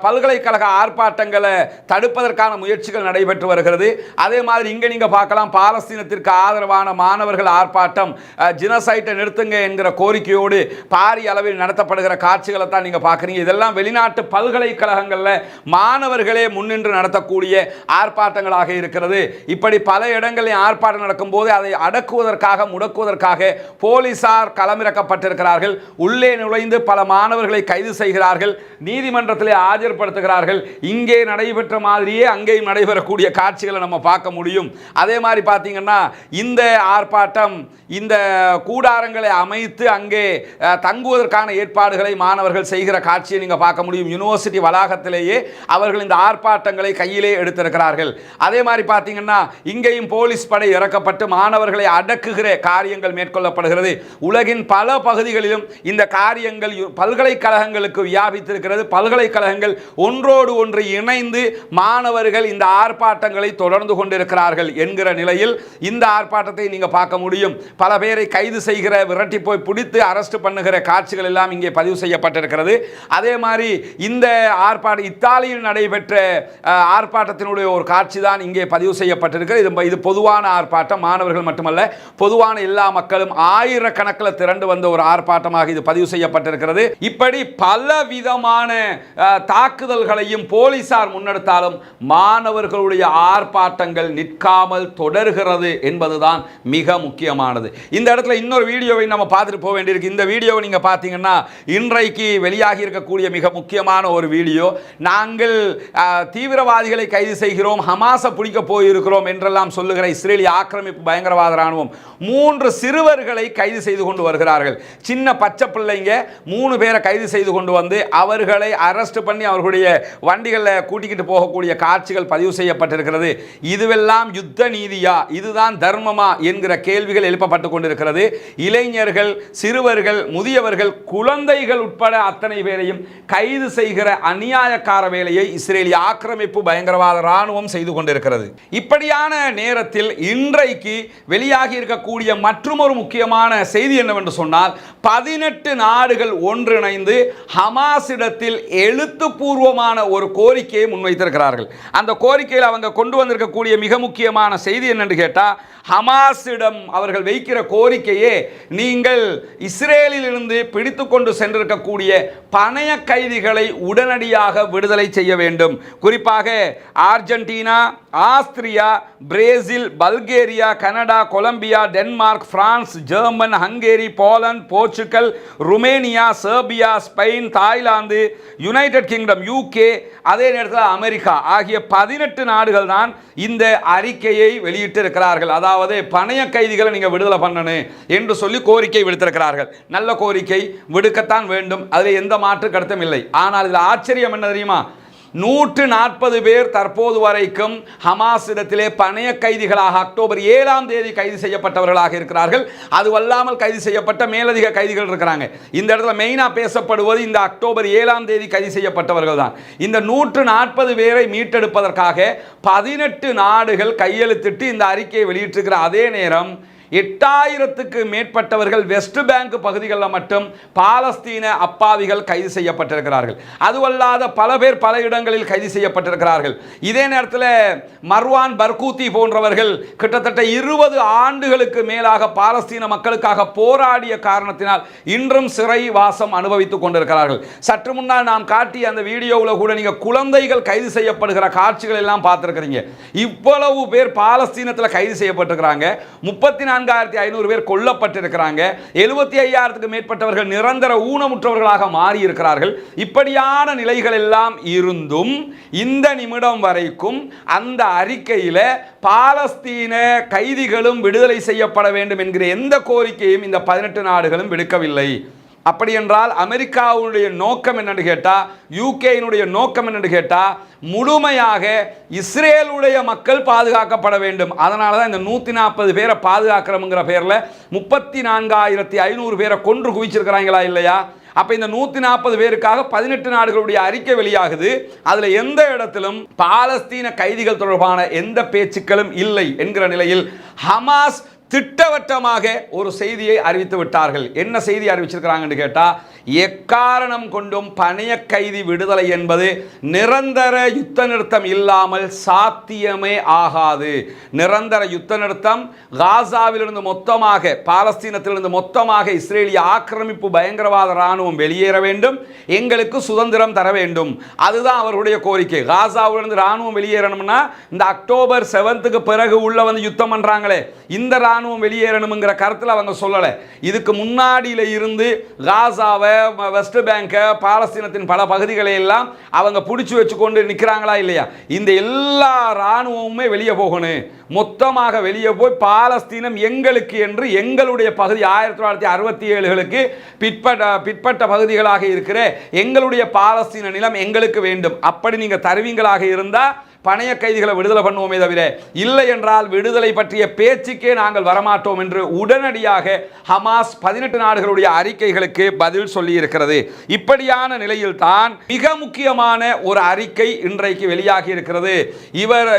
பல்கலைக்கழக ஆர்ப்பாட்டங்களை தடுப்பதற்கான முயற்சிகள் நடைபெற்று வருகிறது. அதே மாதிரி இங்கே நீங்க பார்க்கலாம், பாலஸ்தீனத்திற்கு ஆதரவான மாணவர்கள் ஆர்ப்பாட்டம், ஜினோசைட்டை நிறுத்துங்க என்கிற கோரிக்கையோடு பாரிய அளவில் நடத்தப்படுகிற காட்சிகளை தான் நீங்க பார்க்குறீங்க. இதெல்லாம் வெளிநாட்டு பல்கலைக்கழகங்களில் மாணவர்களே முன்னின்று நடத்தக்கூடிய ஆர்ப்பாட்டங்களாக இருக்கிறது. இப்படி பல இடங்களில் ஆர்ப்பாட்டம் நடக்கும் போது அதை அடக்குவதற்காக முடக்குவதற்காக போலீசார் களமிறக்கப்பட்டிருக்கிறார்கள். உள்ளே நுழைந்து பல மாணவர்களை கைது செய்கிறார்கள், நீதிமன்றத்திலே ஆஜர்படுத்துகிறார்கள். இங்கே நடைபெற்ற மாதிரியே அங்கேயும் நடைபெறக்கூடிய காட்சிகளை நம்ம பார்க்க முடியும். அதே மாதிரி பார்த்தீங்கன்னா இந்த ஆர்ப்பாட்டம், இந்த கூடாரங்களை அமைத்து அங்கே தங்குவதற்கான ஏற்பாடுகளை மாணவர்கள் செய்கிற காட்சியை நீங்க பார்க்க முடியும். யூனிவர்சிட்டி வளாகத்திலேயே அவர்கள் இந்த ஆர்ப்பாட்டங்களை கையிலே எடுத்திருக்கிறார்கள். அதே மாதிரி பார்த்தீங்கன்னா இங்கேயும் போலீஸ் படை இறக்கப்பட்டு மாணவர்களை அடக்குகிற காரியங்கள் மேற்கொள்ளப்படுகிறது. உலகின் பல பகுதிகளிலும் இந்த காரியங்கள் பல்கலைக்கழகங்களுக்கு வியாபித்திருக்கிறது. பல்கலைக்கழகங்கள் ஒன்றோடு ஒன்று இணைந்து மாணவர்கள் இந்த ஆர்ப்பாட்டங்களை தொடர்ந்து கொண்டிருக்கிறார்கள் என்கிற நிலையில் இந்த ஆர்ப்பாட்டத்தை நீங்க பார்க்க முடியும். பல பேரை கைது செய்கிற, விரட்டி போய் பிடித்து அரெஸ்ட் பண்ணுகிற காட்சிகள் எல்லாம் இங்கே பதிவு செய்யப்பட்டிருக்கிறது. அதே மாதிரி இந்த ஆர்ப்பாட்டம் இத்தாலியில் நடைபெற்ற ஆர்ப்பாட்டத்தினுடைய ஒரு காட்சி தான் இங்கே பதிவு செய்யப்பட்டிருக்கிறது. இது பொதுவான ஆர்ப்பாட்டம், மாணவர்கள் மட்டுமல்ல, பொதுவான எல்லா மக்களும் ஆயிரக்கணக்கில் திரண்டு வந்த ஒரு ஆர்ப்பாட்டமாக இது பதிவு செய்யப்பட்டிருக்கிறது. இப்படி பல விதமான தாக்குதல்களையும் போலீசார் முன்னெடுத்தாலும் மாணவர்களுடைய ஆர்ப்பாட்டங்கள் நிற்காமல் தொடர்கிறது என்பதுதான் மிக முக்கியமானது. இந்த இடத்துல இன்னொரு வீடியோவை நம்ம பார்த்துட்டு போக வேண்டியிருக்கு. இந்த வீடியோவை நீங்க பார்த்தீங்கன்னா இன்றைக்கு வெளியாகி இருக்கக்கூடிய மிக முக்கியமான ஒரு வீடியோ. நாங்கள் தீவிரவாதிகளை கைது செய்கிறோம், ஹமாஸை பிடிக்க போயிருக்கிறோம் என்றெல்லாம் சொல்லுகிற இஸ்ரேலிய ஆக்கிரமிப்பு பயங்கரவாத ராணுவம் 3 சிறுவர்களை கைது செய்து கொண்டு வருகிறார்கள். சின்ன பச்சை பிள்ளைங்க 3 பேரை கைது செய்து கொண்டு வந்து அவர்களை அரெஸ்ட் பண்ணி அவர்களுடைய வண்டிகளில் கூட்டிக்கிட்டு போகக்கூடிய காட்சிகள் பதிவு செய்யப்பட்டிருக்கிறது. இதுவெல்லாம் யுத்த நீதியா, இதுதான் தர்மமா என்கிற கேள்விகள் எழுப்பப்பட்டு கொண்டிருக்கிறது. இளைஞர்கள், சிறுவர்கள், முதியவர்கள், குழந்தைகள் உட்பட அத்தனை பேரையும் கைது செய்கிற அநியாயக்கார வேலையை இஸ்ரேலிய ஆக்கிரமிப்பு பயங்கரவாத ராணுவம் செய்து கொண்டிருக்கிறது. இப்படியான நேரத்தில் இன்றைக்கு வெளியாகி இருக்கக்கூடிய மற்றொரு முக்கியமான செய்தி என்னவென்று சொன்னால், 18 நாடுகள் ஒன்றிணைந்து ஹமாஸிடத்தில் எழுத்துப்பூர்வமான ஒரு கோரிக்கையை முன்வைத்திருக்கிறார்கள். அந்த கோரிக்கையில் அவங்க கொண்டு வந்திருக்கக்கூடிய மிக முக்கியமான செய்தி என்னென்று கேட்டால், ஹமாஸிடம் அவர்கள் வைக்கிற கோரிக்கையே, நீங்கள் இஸ்ரேலில் இருந்து பிடித்து கொண்டு சென்றிருக்கக்கூடிய பணைய கைதிகளை உடனடியாக விடுதலை செய்ய வேண்டும். குறிப்பாக Argentina, Austria, Brazil, Bulgaria, Canada, Colombia, Denmark, France, German, Hungary, Poland, Portugal, Romania, Serbia, Spain, Thailand, United Kingdom, UK, அதே நேரத்தில் அமெரிக்கா ஆகிய 18 நாடுகள் தான் இந்த அறிக்கையை வெளியிட்டிருக்கிறார்கள். அதாவது பணைய கைதிகளை நீங்க விடுதலை பண்ணணும் என்று சொல்லி கோரிக்கை விடுத்திருக்கிறார்கள். நல்ல கோரிக்கை, விடுக்கத்தான் வேண்டும், அதில் எந்த மாற்று கருத்தும் இல்லை. ஆனால் இதில் ஆச்சரியம் என்ன தெரியுமா? 140 பேர் தற்போது வரைக்கும் ஹமாஸ் இடத்திலே பணைய கைதிகளாக அக்டோபர் 7ஆம் தேதி கைது செய்யப்பட்டவர்களாக இருக்கிறார்கள். அதுவல்லாமல் கைது செய்யப்பட்ட மேலதிக கைதிகள் இருக்கிறாங்க. இந்த இடத்துல மெயினா பேசப்படுவது இந்த அக்டோபர் 7ஆம் தேதி கைது செய்யப்பட்டவர்கள் தான். இந்த 140 பேரை மீட்டெடுப்பதற்காக 18 நாடுகள் கையெழுத்திட்டு இந்த அறிக்கையை வெளியிட்டிருக்கிற அதே நேரம் 8000க்கு மேற்பட்டவர்கள் வெஸ்ட் பேங்க் பகுதிகளில் மட்டும் பாலஸ்தீன அப்பாவிகள் கைது செய்யப்பட்டிருக்கிறார்கள். அதுவல்லாத பல பேர் பல இடங்களில் கைது செய்யப்பட்டிருக்கிறார்கள். இதே நேரத்தில் மர்வான் பர்கூத்தி போன்றவர்கள் கிட்டத்தட்ட 20 ஆண்டுகளுக்கு மேலாக பாலஸ்தீன மக்களுக்காக போராடிய காரணத்தினால் இன்றும் சிறை வாசம் அனுபவித்துக் கொண்டிருக்கிறார்கள். சற்று முன்னால் நாம் காட்டிய அந்த வீடியோவில் கூட நீங்க குழந்தைகள் கைது செய்யப்படுகிற காட்சிகள் எல்லாம் பார்த்திருக்கிறீங்க. இவ்வளவு பேர் பாலஸ்தீனத்தில் கைது செய்யப்பட்டிருக்கிறாங்க. 34,500 பேர் கொல்லப்பட்டிருக்கிறாங்க. 75,000க்கு மேற்பட்டவர்கள் நிரந்தர ஊனமுற்றவர்களாக மாறி இருக்கிறார்கள். இப்படியான நிலைகள் எல்லாம் இருந்தும் இந்த நிமிடம் வரைக்கும் அந்த அறிக்கையில் பாலஸ்தீன கைதிகளும் விடுதலை செய்யப்பட வேண்டும் என்கிற எந்த கோரிக்கையும் இந்த 18 நாடுகளும் விடுக்கவில்லை. அப்படி என்றால் அமெரிக்காவுடைய நோக்கம் என்னன்னு கேட்டால், யூகேயினுடைய நோக்கம் என்னன்னு கேட்டால், முழுமையாக இஸ்ரேலுடைய மக்கள் பாதுகாக்கப்பட வேண்டும். அதனால தான் இந்த 140 பேரை பாதுகாக்கிறோம்ங்கிற பேரில் 34,500 பேரை கொன்று குவிச்சிருக்கிறாங்களா இல்லையா? அப்போ இந்த 140 பேருக்காக 18 நாடுகளுடைய அறிக்கை வெளியாகுது. அதில் எந்த இடத்திலும் பாலஸ்தீன கைதிகள் தொடர்பான எந்த பேச்சுக்களும் இல்லை என்கிற நிலையில் ஹமாஸ் திட்டவட்டமாக ஒரு செய்தியை அறிவித்து விட்டார்கள். என்ன செய்தி அறிவிச்சிருக்கிறாங்கன்னு கேட்டால், எக்காரணம் கொண்டும் பணைய கைதி விடுதலை என்பது நிரந்தர யுத்த நிறுத்தம் இல்லாமல் சாத்தியமே ஆகாது. நிரந்தர யுத்த நிறுத்தம், காசாவிலிருந்து மொத்தமாக பாலஸ்தீனத்திலிருந்து மொத்தமாக இஸ்ரேலிய ஆக்கிரமிப்பு பயங்கரவாத இராணுவம் வெளியேற வேண்டும், எங்களுக்கு சுதந்திரம் தர வேண்டும். அதுதான் அவர்களுடைய கோரிக்கை. காசாவிலிருந்து இராணுவம் வெளியேறணும்னா இந்த அக்டோபர் 7க்கு பிறகு உள்ள வந்து யுத்தம் பண்றாங்களே, இந்த இராணுவம் வெளியேறணுங்கிற கருத்தில் அவங்க சொல்லலை. இதுக்கு முன்னாடியில இருந்து காசாவை, வெஸ்ட் பேங்க, பாலஸ்தீனத்தின் பல பகுதிகளை எல்லாம் அவங்க பிடிச்சு வச்சுக்கொண்டு நிற்கிறாங்களா இல்லையா? இந்த எல்லா இராணுவமுமே வெளியே போகணும், மொத்தமாக வெளியே போய் பாலஸ்தீனம் எங்களுக்கு என்று எங்களுடைய பகுதி 1967களுக்கு பிற்பட்ட பகுதிகளாக இருக்கிற எங்களுடைய பாலஸ்தீன நிலம் எங்களுக்கு வேண்டும். அப்படி நீங்க தருவீங்களாக இருந்தால் பணைய கைதிகளை விடுதலை பண்ணுவோமே தவிர, இல்லை என்றால் விடுதலை பற்றிய பேச்சுக்கே நாங்கள் வரமாட்டோம் என்று உடனடியாக ஹமாஸ் 18 நாடுகளுடைய அறிக்கைகளுக்கு பதில் சொல்லி இருக்கிறது. இப்படியான நிலையில் தான் மிக முக்கியமான ஒரு அறிக்கை இன்றைக்கு வெளியாகி இருக்கிறது.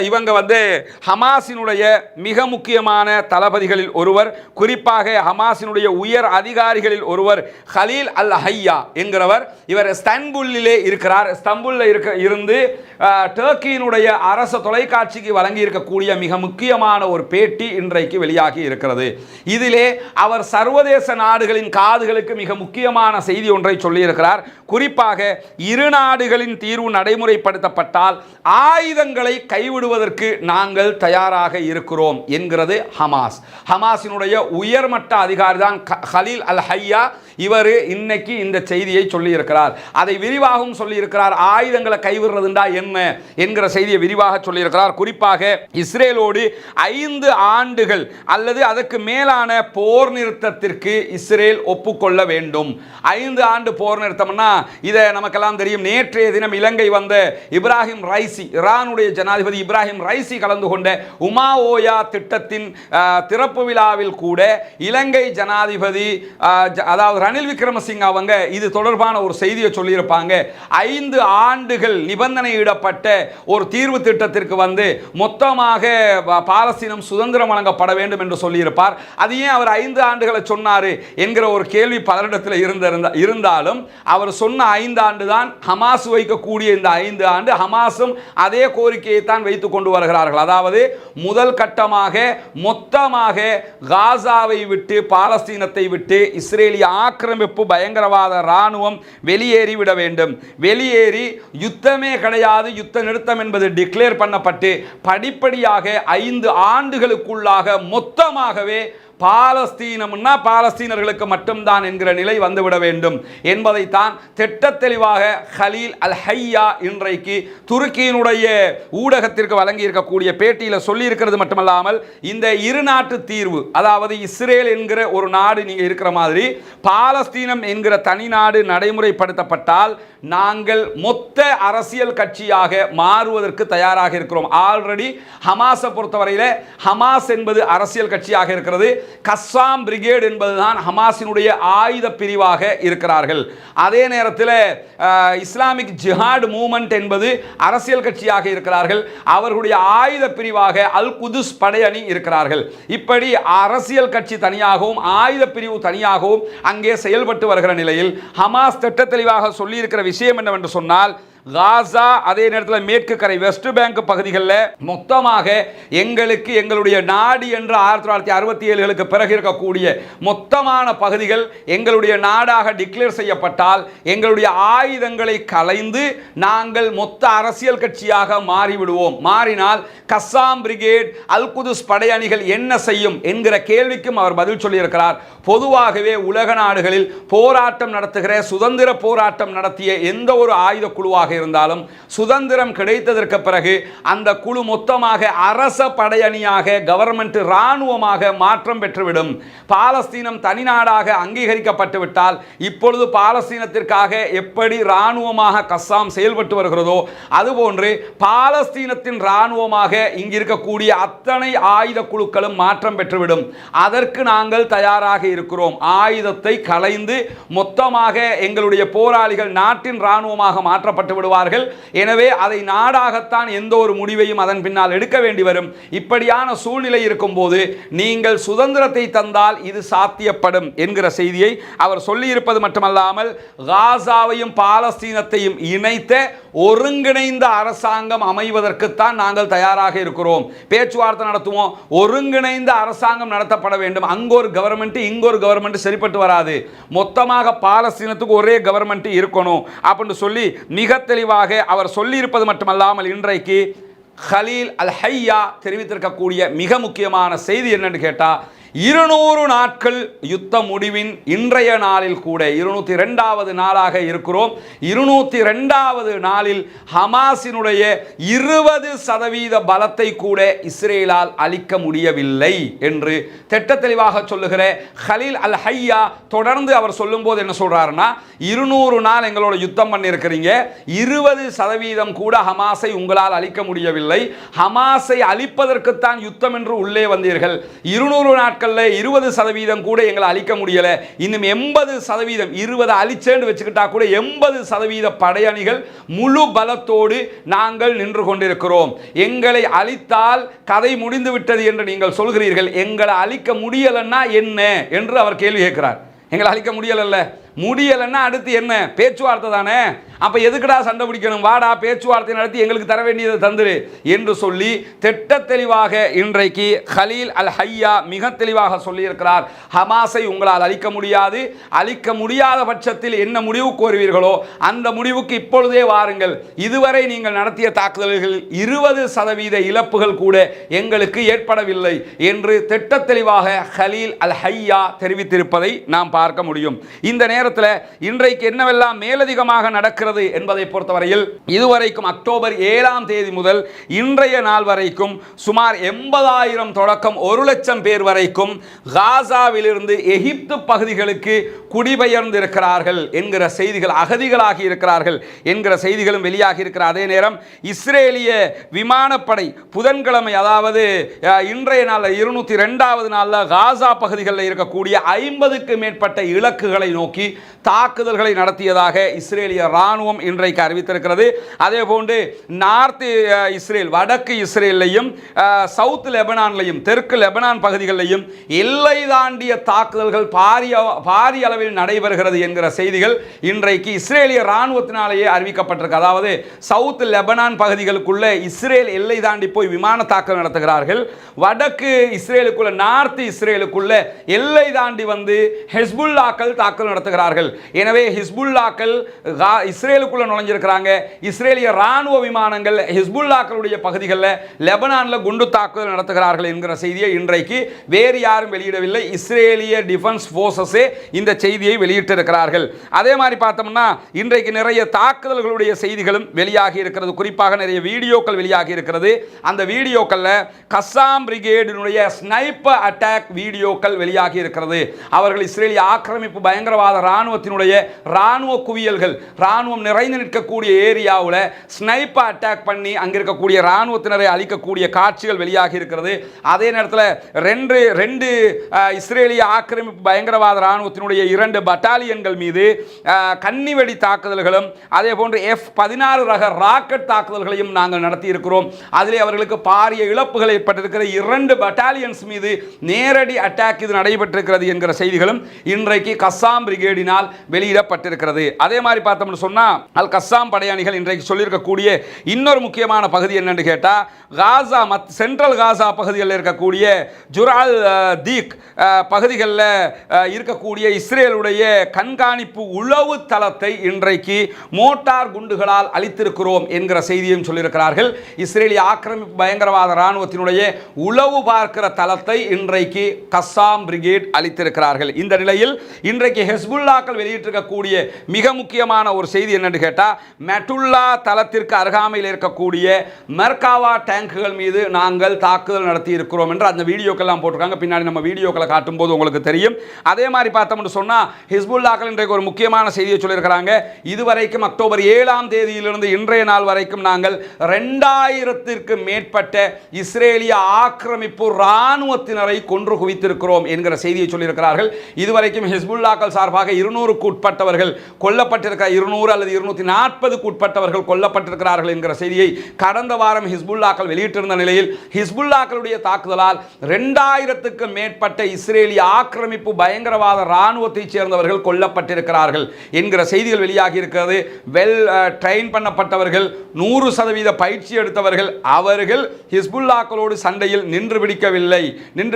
இவங்க வந்து ஹமாஸினுடைய மிக முக்கியமான தளபதிகளில் ஒருவர், குறிப்பாக ஹமாஸினுடைய உயர் அதிகாரிகளில் ஒருவர் ஹலீல் அல் ஹையா என்கிறவர். இவர் இஸ்தான்புல்லிலே இருக்கிறார். இஸ்தான்புல்ல இருந்து டர்க்கியினுடைய அரசு தொலைக்காட்சிக்கு வழங்கி இருக்கக்கூடிய மிக முக்கியமான ஒரு பேட்டி இன்றைக்கு வெளியாகி இருக்கிறது. இதிலே அவர் சர்வதேச நாடுகளின் காதுகளுக்கு மிக முக்கியமான செய்தி ஒன்றை சொல்லியிருக்கிறார். குறிப்பாக இரு நாடுகளின் தீர்வு நடைமுறைப்படுத்தப்பட்டால் ஆயுதங்களை கைவிடுவதற்கு நாங்கள் தயாராக இருக்கிறோம் என்கிறது ஹமாஸ். ஹமாஸினுடைய உயர்மட்ட அதிகாரி தான் ஹலீல் அல் ஹையா. இவர் இன்னைக்கு இந்த செய்தியை சொல்லியிருக்கிறார். அதை விரிவாகவும் சொல்லியிருக்கிறார். ஆயுதங்களை கைவிடுறதுண்டா என்ன என்கிற செய்தியை விரிவாக சொல்லியிருக்கிறார். குறிப்பாக இஸ்ரேலோடு 5 ஆண்டுகள் அல்லது அதற்கு மேலான போர் நிறுத்தத்திற்கு இஸ்ரேல் ஒப்புக்கொள்ள வேண்டும். 5 ஆண்டு போர் நிறுத்தம்னா இதை நமக்கெல்லாம் தெரியும். நேற்றைய தினம் இலங்கை வந்த இப்ராஹிம் ரைசி, ஈரானுடைய ஜனாதிபதி இப்ராஹிம் ரைசி கலந்து கொண்ட உமாஓயா திட்டத்தின் திறப்பு விழாவில் கூட இலங்கை ஜனாதிபதி அதாவது ரணில் விக்ரமசிங்க அவங்க இது தொடர்பான ஒரு செய்தியை சொல்லியிருப்பாங்க. 5 ஆண்டுகள் நிபந்தனையிடப்பட்ட ஒரு தீர்வு திட்டத்திற்கு வந்து மொத்தமாக பாலஸ்தீனம் சுதந்திரம் வழங்கப்பட வேண்டும் என்று சொல்லியிருப்பார். அது ஏன் அவர் 5 ஆண்டுகளை சொன்னார் என்கிற ஒரு கேள்வி பலரிடத்தில் இருந்தாலும் அவர் சொன்ன 5 ஆண்டு தான் ஹமாஸ் வைக்கக்கூடிய இந்த 5 ஆண்டு. ஹமாஸும் அதே கோரிக்கையை தான் வைத்துக் கொண்டு வருகிறார்கள். அதாவது முதல் கட்டமாக மொத்தமாக காசாவை விட்டு பாலஸ்தீனத்தை விட்டு இஸ்ரேலிய ஆக்கிரமிப்பு பயங்கரவாத இராணுவம் வெளியேறிவிட வேண்டும். வெளியேறி யுத்தமே கிடையாது, யுத்த நிறுத்தம் என்பது டிக்ளேர் பண்ணப்பட்டு படிப்படியாக 5 ஆண்டுகளுக்குள்ளாக மொத்தமாகவே பாலஸ்தீனம்னா பாலஸ்தீனர்களுக்கு மட்டும்தான் என்கிற நிலை வந்துவிட வேண்டும் என்பதைத்தான் திட்ட தெளிவாக ஹலீல் அல் ஹையா இன்றைக்கு துருக்கியினுடைய ஊடகத்திற்கு வழங்கி இருக்கக்கூடிய பேட்டியில் சொல்லி இருக்கிறது மட்டுமல்லாமல், இந்த இரு நாட்டு தீர்வு, அதாவது இஸ்ரேல் என்கிற ஒரு நாடு நீங்க இருக்கிற மாதிரி பாலஸ்தீனம் என்கிற தனி நாடு நடைமுறைப்படுத்தப்பட்டால் நாங்கள் மொத்த அரசியல் கட்சியாக மாறுவதற்கு தயாராக இருக்கிறோம். ஆல்ரெடி ஹமாஸை பொறுத்தவரையில் ஹமாஸ் என்பது அரசியல் கட்சியாக இருக்கிறது. கஸ்ஸாம் பிரிகேட் என்பதுதான் ஹமாஸினுடைய ஆயுத பிரிவாக இருக்கிறார்கள். அதே நேரத்தில் இஸ்லாமிக் ஜிஹாட் மூவ்மெண்ட் என்பது அரசியல் கட்சியாக இருக்கிறார்கள். அவர்களுடைய ஆயுத பிரிவாக அல் குதுஸ் படையணி இருக்கிறார்கள். இப்படி அரசியல் கட்சி தனியாகவும் ஆயுத பிரிவு தனியாகவும் அங்கே செயல்பட்டு வருகிற நிலையில் ஹமாஸ் திட்ட தெளிவாக சொல்லி இருக்கிற விஷயம் என்னவென்று சொன்னால், காசா அதே நேரத்தில் மேற்கு கரை வெஸ்ட் பேங்க் பகுதிகளில் மொத்தமாக எங்களுக்கு எங்களுடைய நாடு என்று 1967களுக்கு பிறகு இருக்கக்கூடிய மொத்தமான பகுதிகள் எங்களுடைய நாடாக டிக்ளேர் செய்யப்பட்டால் எங்களுடைய ஆயுதங்களை கலைந்து நாங்கள் மொத்த அரசியல் கட்சியாக மாறிவிடுவோம். மாறினால் கஸ்ஸாம் பிரிகேட் அல் குதுஸ் படையணிகள் என்ன செய்யும் என்கிற கேள்விக்கும் அவர் பதில் சொல்லியிருக்கிறார். பொதுவாகவே உலக நாடுகளில் போராட்டம் நடத்துகிற சுதந்திர போராட்டம் நடத்திய எந்த ஒரு ஆயுத குழுவாக இருந்தாலும் சுதந்திரம் கிடைத்ததற்கு பிறகு அந்த குழு மொத்தமாக அரச படையணியாக கவர்மெண்ட் இராணுவமாக மாற்றம் பெற்றுவிடும். பாலஸ்தீனம் தனிநாடாக அங்கீகரிக்கப்பட்டு விட்டால் இப்பொழுது பாலஸ்தீனத்திற்காக எப்படி இராணுவமாக கஸ்ஸாம் செயல்பட்டு வருகிறதோ அதுபோன்று பாலஸ்தீனத்தின் இராணுவமாக இங்கு இருக்கக்கூடிய அத்தனை ஆயுத குழுக்களும் மாற்றம் பெற்றுவிடும். அதற்கு நாங்கள் தயாராக இருக்கிறோம். ஆயுதத்தை களைந்து மொத்தமாக எங்களுடைய போராளிகள் நாட்டின் இராணுவமாக மாற்றப்பட்டு விடுவார்கள். எனவே அதை நாடாகத்தான் எந்த ஒரு முடிவையும் அதன் பின்னால் எடுக்க வேண்டி வரும். இப்படியான சூழ்நிலை இருக்கும் போது நீங்கள் சுதந்திரத்தை தந்தால் இது சாத்தியப்படும் என்கிற செய்தியை அவர் சொல்லி இருப்பது மட்டுமல்லாமல் காசாவையும் பாலஸ்தீனத்தையும் இணைத்த ஒருங்கிணைந்த அரசாங்கம் அமைவதற்குத்தான் நாங்கள் தயாராக இருக்கிறோம். பேச்சுவார்த்தை நடத்துவோம். ஒருங்கிணைந்த அரசாங்கம் நடத்தப்பட வேண்டும். அங்க ஒரு கவர்மெண்ட் இங்க ஒரு கவர்மெண்ட் சரிப்பட்டு வராது. மொத்தமாக பாலஸ்தீனத்துக்கு ஒரே கவர்மெண்ட் இருக்கணும் அப்படின்னு சொல்லி மிக தெளிவாக அவர் சொல்லி இருப்பது மட்டுமல்லாமல் இன்றைக்கு ஹலீல் அல் ஹையா தெரிவித்திருக்கக்கூடிய மிக முக்கியமான செய்தி என்னன்னு கேட்டா, 200 நாட்கள் யுத்த முடிவின் இன்றைய நாளில் கூட 202வது நாளாக இருக்கிறோம். 202வது நாளில் ஹமாஸினுடைய 20% பலத்தை கூட இஸ்ரேலால் அளிக்க முடியவில்லை என்று திட்ட தெளிவாக சொல்லுகிற ஹலீல் அல் ஹையா தொடர்ந்து அவர் சொல்லும் போது என்ன சொல்றாருன்னா, 200 நாள் எங்களோட யுத்தம் பண்ணியிருக்கிறீங்க, 20% கூட ஹமாஸை உங்களால் அளிக்க முடியவில்லை. ஹமாஸை அழிப்பதற்குத்தான் யுத்தம் என்று உள்ளே வந்தீர்கள். 200 நாட்கள் 20% கூட எங்களை அழிக்க முடியல. இன்னும் 80% 20 அழிச்சேன்னு வச்சுக்கிட்டா கூட 80% படையணிகள் முழு பலத்தோடு நாங்கள் நின்று கொண்டிருக்கிறோம். எங்களை அழித்தால் கதை முடிந்து விட்டது என்று நீங்கள் சொல்கிறீர்கள். எங்களை அழிக்க முடியலன்னா என்ன என்று அவர் கேள்வி கேட்கிறார். எங்களை அழிக்க முடியலன்னா அடுத்து என்ன? பேச்சுவார்த்தை தானே. அப்ப எதுக்குடா சண்டை பிடிக்கணும்? வாடா பேச்சுவார்த்தை நடத்தி எங்களுக்கு தர வேண்டியதை தந்துரு என்று சொல்லி திட்ட தெளிவாக இன்றைக்கு ஹலீல் அல் ஹையா மிக தெளிவாக சொல்லியிருக்கிறார். ஹமாஸை உங்களால் அழிக்க முடியாது. அழிக்க முடியாத பட்சத்தில் என்ன முடிவு கோருவீர்களோ அந்த முடிவுக்கு இப்பொழுதே வாருங்கள். இதுவரை நீங்கள் நடத்திய தாக்குதல்கள் 20% இழப்புகள் கூட எங்களுக்கு ஏற்படவில்லை என்று திட்ட தெளிவாக ஹலீல் அல் ஹையா தெரிவித்திருப்பதை நாம் பார்க்க முடியும். இந்த நேரத்தில் இன்றைக்கு என்னவெல்லாம் மேலதிகமாக நடக்கிறது என்பதை பொறுத்தவரையில் இதுவரைக்கும் அக்டோபர் 7ஆம் தேதி முதல் இன்றைய நாள் வரைக்கும் சுமார் 80,000 தொடக்கம் 1,00,000 பேர் வரைக்கும் காசாவிலிருந்து எகிப்து பகுதிகளுக்கு குடிபெயர்ந்திருக்கிறார்கள் என்கிற செய்திகள், அகதிகளாகி இருக்கிறார்கள் என்கிற செய்திகளும் வெளியாகி இருக்கிற அதே நேரம் இஸ்ரேலிய விமானப்படை புதன்கிழமை, அதாவது இன்றைய நாளில் 202வது நாளில் காசா பகுதிகளில் இருக்கக்கூடிய 50க்கு மேற்பட்ட இலக்குகளை நோக்கி தாக்குதல்களை நடத்தியதாக இஸ்ரேலிய ராணுவம் இன்றைக்கு அறிவித்திருக்கிறது. அதே போன்று நார்த் இஸ்ரேல், வடக்கு இஸ்ரேலையும் சவுத் லெபனான்லையும் தெற்கு லெபனான் பகுதிகளிலையும் எல்லை தாண்டிய தாக்குதல்கள் பாரிய அளவில் நடைபெறுகிறது என்கிற செய்திகள் இன்றைக்கு இஸ்ரேலிய ராணுவத்தினாலேயே அறிவிக்கப்பட்டிருக்கு. அதாவது சவுத் லெபனான் பகுதிகளுக்குள்ள இஸ்ரேல் எல்லை தாண்டி போய் விமான தாக்குதல் நடத்துகிறார்கள். வடக்கு இஸ்ரேலுக்குள்ள நார்த் இஸ்ரேலுக்குள்ள எல்லை தாண்டி வந்து ஹெஸ்புல்லாக்கள் தாக்குதல் நடத்துகிறார்கள். எனவே ஹிஸ்புல்லாக்கள் இஸ்ரேலுக்குள்ள நுழைஞ்சிருக்கிறாங்க. இஸ்ரேலிய ராணுவ விமானங்கள் ஹிஸ்புல்லாக்களுடைய பகுதிகளில் லெபனானில் குண்டு தாக்குதல் நடத்துகிறார்கள் என்கிற செய்தியை இன்றைக்கு வேறு யாரும் வெளியிடவில்லை. இஸ்ரேலிய டிஃபென்ஸ் போர்சஸே இந்த செய்தியை வெளியிட்டிருக்கிறார்கள். அதே மாதிரி பார்த்தோம்னா இன்றைக்கு நிறைய தாக்குதல்களுடைய செய்திகளும் வெளியாகி இருக்கிறது. குறிப்பாக நிறைய வீடியோக்கள் வெளியாகி இருக்கிறது. அந்த வீடியோக்களில் கஸ்ஸாம் பிரிகேடினுடைய ஸ்னைப்பர் அட்டாக் வீடியோக்கள் வெளியாகி இருக்கிறது. அவர்கள் இஸ்ரேலிய ஆக்கிரமிப்பு பயங்கரவாத இராணுவத்தினுடைய இராணுவ குவியல்கள், இராணுவம் நிறைந்து நிற்கக்கூடிய ஏரியாவில் ஸ்னைப்பர் அட்டாக் பண்ணி அங்கே இருக்கக்கூடிய இராணுவத்தினரை அழிக்கக்கூடிய காட்சிகள் வெளியாகி இருக்கிறது. அதே நேரத்தில் ரெண்டு இஸ்ரேலிய ஆக்கிரமிப்பு பயங்கரவாத இராணுவத்தினுடைய 2 பட்டாலியன்கள் மீது கன்னிவெடி தாக்குதல்களும் அதே போன்று F-16 ரக ராக்கெட் தாக்குதல்களையும் நாங்கள் நடத்தி இருக்கிறோம். அதிலே அவர்களுக்கு பாரிய இழப்புகள் ஏற்பட்டிருக்கிற 2 பட்டாலியன்ஸ் மீது நேரடி அட்டாக் இது நடைபெற்றிருக்கிறது என்கிற செய்திகளும் இன்றைக்கு கஸ்ஸாம் பிரிகேடினால் வெளியிடப்பட்டிருக்கிறது. அதே மாதிரி பார்த்தோம்னு சொன்னா அல் கஸ்ஸாம் படையணிகள் இன்றைக்கு சொல்லியிருக்கக்கூடிய இன்னொரு முக்கியமான பகுதி என்னன்னு கேட்டா, காசா சென்ட்ரல் காசா பகுதிகளில் இருக்கக்கூடிய ஜுரால் தீக் பகுதிகளில் இருக்கக்கூடிய இஸ்ரேலுடைய கண்காணிப்பு உளவு தளத்தை இன்றைக்கு மோட்டார் குண்டுகளால் அழித்திருக்கிறோம் என்கிற செய்தியும் சொல்லியிருக்கிறார்கள். இஸ்ரேலிய ஆக்கிரமிப்பு பயங்கரவாத இராணுவத்தினுடைய உளவு பார்க்கிற தளத்தை இன்றைக்கு கஸ்ஸாம் பிரிகேட் அளித்திருக்கிறார்கள். இந்த நிலையில் இன்றைக்கு ஹெஸ்புல்லாக்கள் வெளியிட்டிருக்கக்கூடிய மிக முக்கியமான ஒரு செய்தி என்னன்னு கேட்டா, மெட்டுல்லா தளத்திற்கு அருகாமையில் இருக்கக்கூடிய மெர்காவா டேங்குகள் மீது நாங்கள் தாக்குதல் நடத்தி இருக்கிறோம் என்று அந்த வீடியோக்கெல்லாம் போட்டிருக்காங்க. பின்னாடி நம்ம வீடியோக்களை காட்டும் போது உங்களுக்கு தெரியும். அதே மாதிரி பார்த்தோம்னு சொன்னா ஹிஸ்புல்லாக்கள் இன்றைக்கு ஒரு முக்கியமான செய்தியை சொல்லியிருக்கிறாங்க. இதுவரைக்கும் அக்டோபர் 7ஆம் தேதியிலிருந்து இன்றைய நாள் வரைக்கும் நாங்கள் 2000ற்கு மேற்பட்ட இஸ்ரேலிய ஆக்கிரமிப்பு இராணுவத்தினரை கொன்று குவித்திருக்கிறோம் என்கிற செய்தியை சொல்லியிருக்கிறார்கள். இதுவரைக்கும் ஹிஸ்புல்லாக்கள் சார்பாக 200க்கு உட்பட்டவர்கள் கொல்லப்பட்டிருக்க 200 அல்லது 240க்கு உட்பட்டவர்கள் கொல்லப்பட்டிருக்கிறார்கள் என்கிற செய்தியை கடந்த வாரம் ஹிஸ்புல்லாக்கள் வெளியிட்டிருந்த நிலையில் ஹிஸ்புல்லாக்களுடைய தாக்குதலால் 2000க்கு மேற்பட்ட இஸ்ரேலிய ஆக்கிரமிப்பு பயங்கரவாத இராணுவத்தைச் சேர்ந்தவர்கள் கொல்லப்பட்டிருக்கிறார்கள் என்கிற செய்திகள் வெளியாகி இருக்கிறது. வெல் ட்ரெயின் பண்ணப்பட்டவர்கள், 100% பயிற்சி எடுத்தவர்கள், அவர்கள் ஹிஸ்புல்லாக்களோடு சண்டையில் நின்று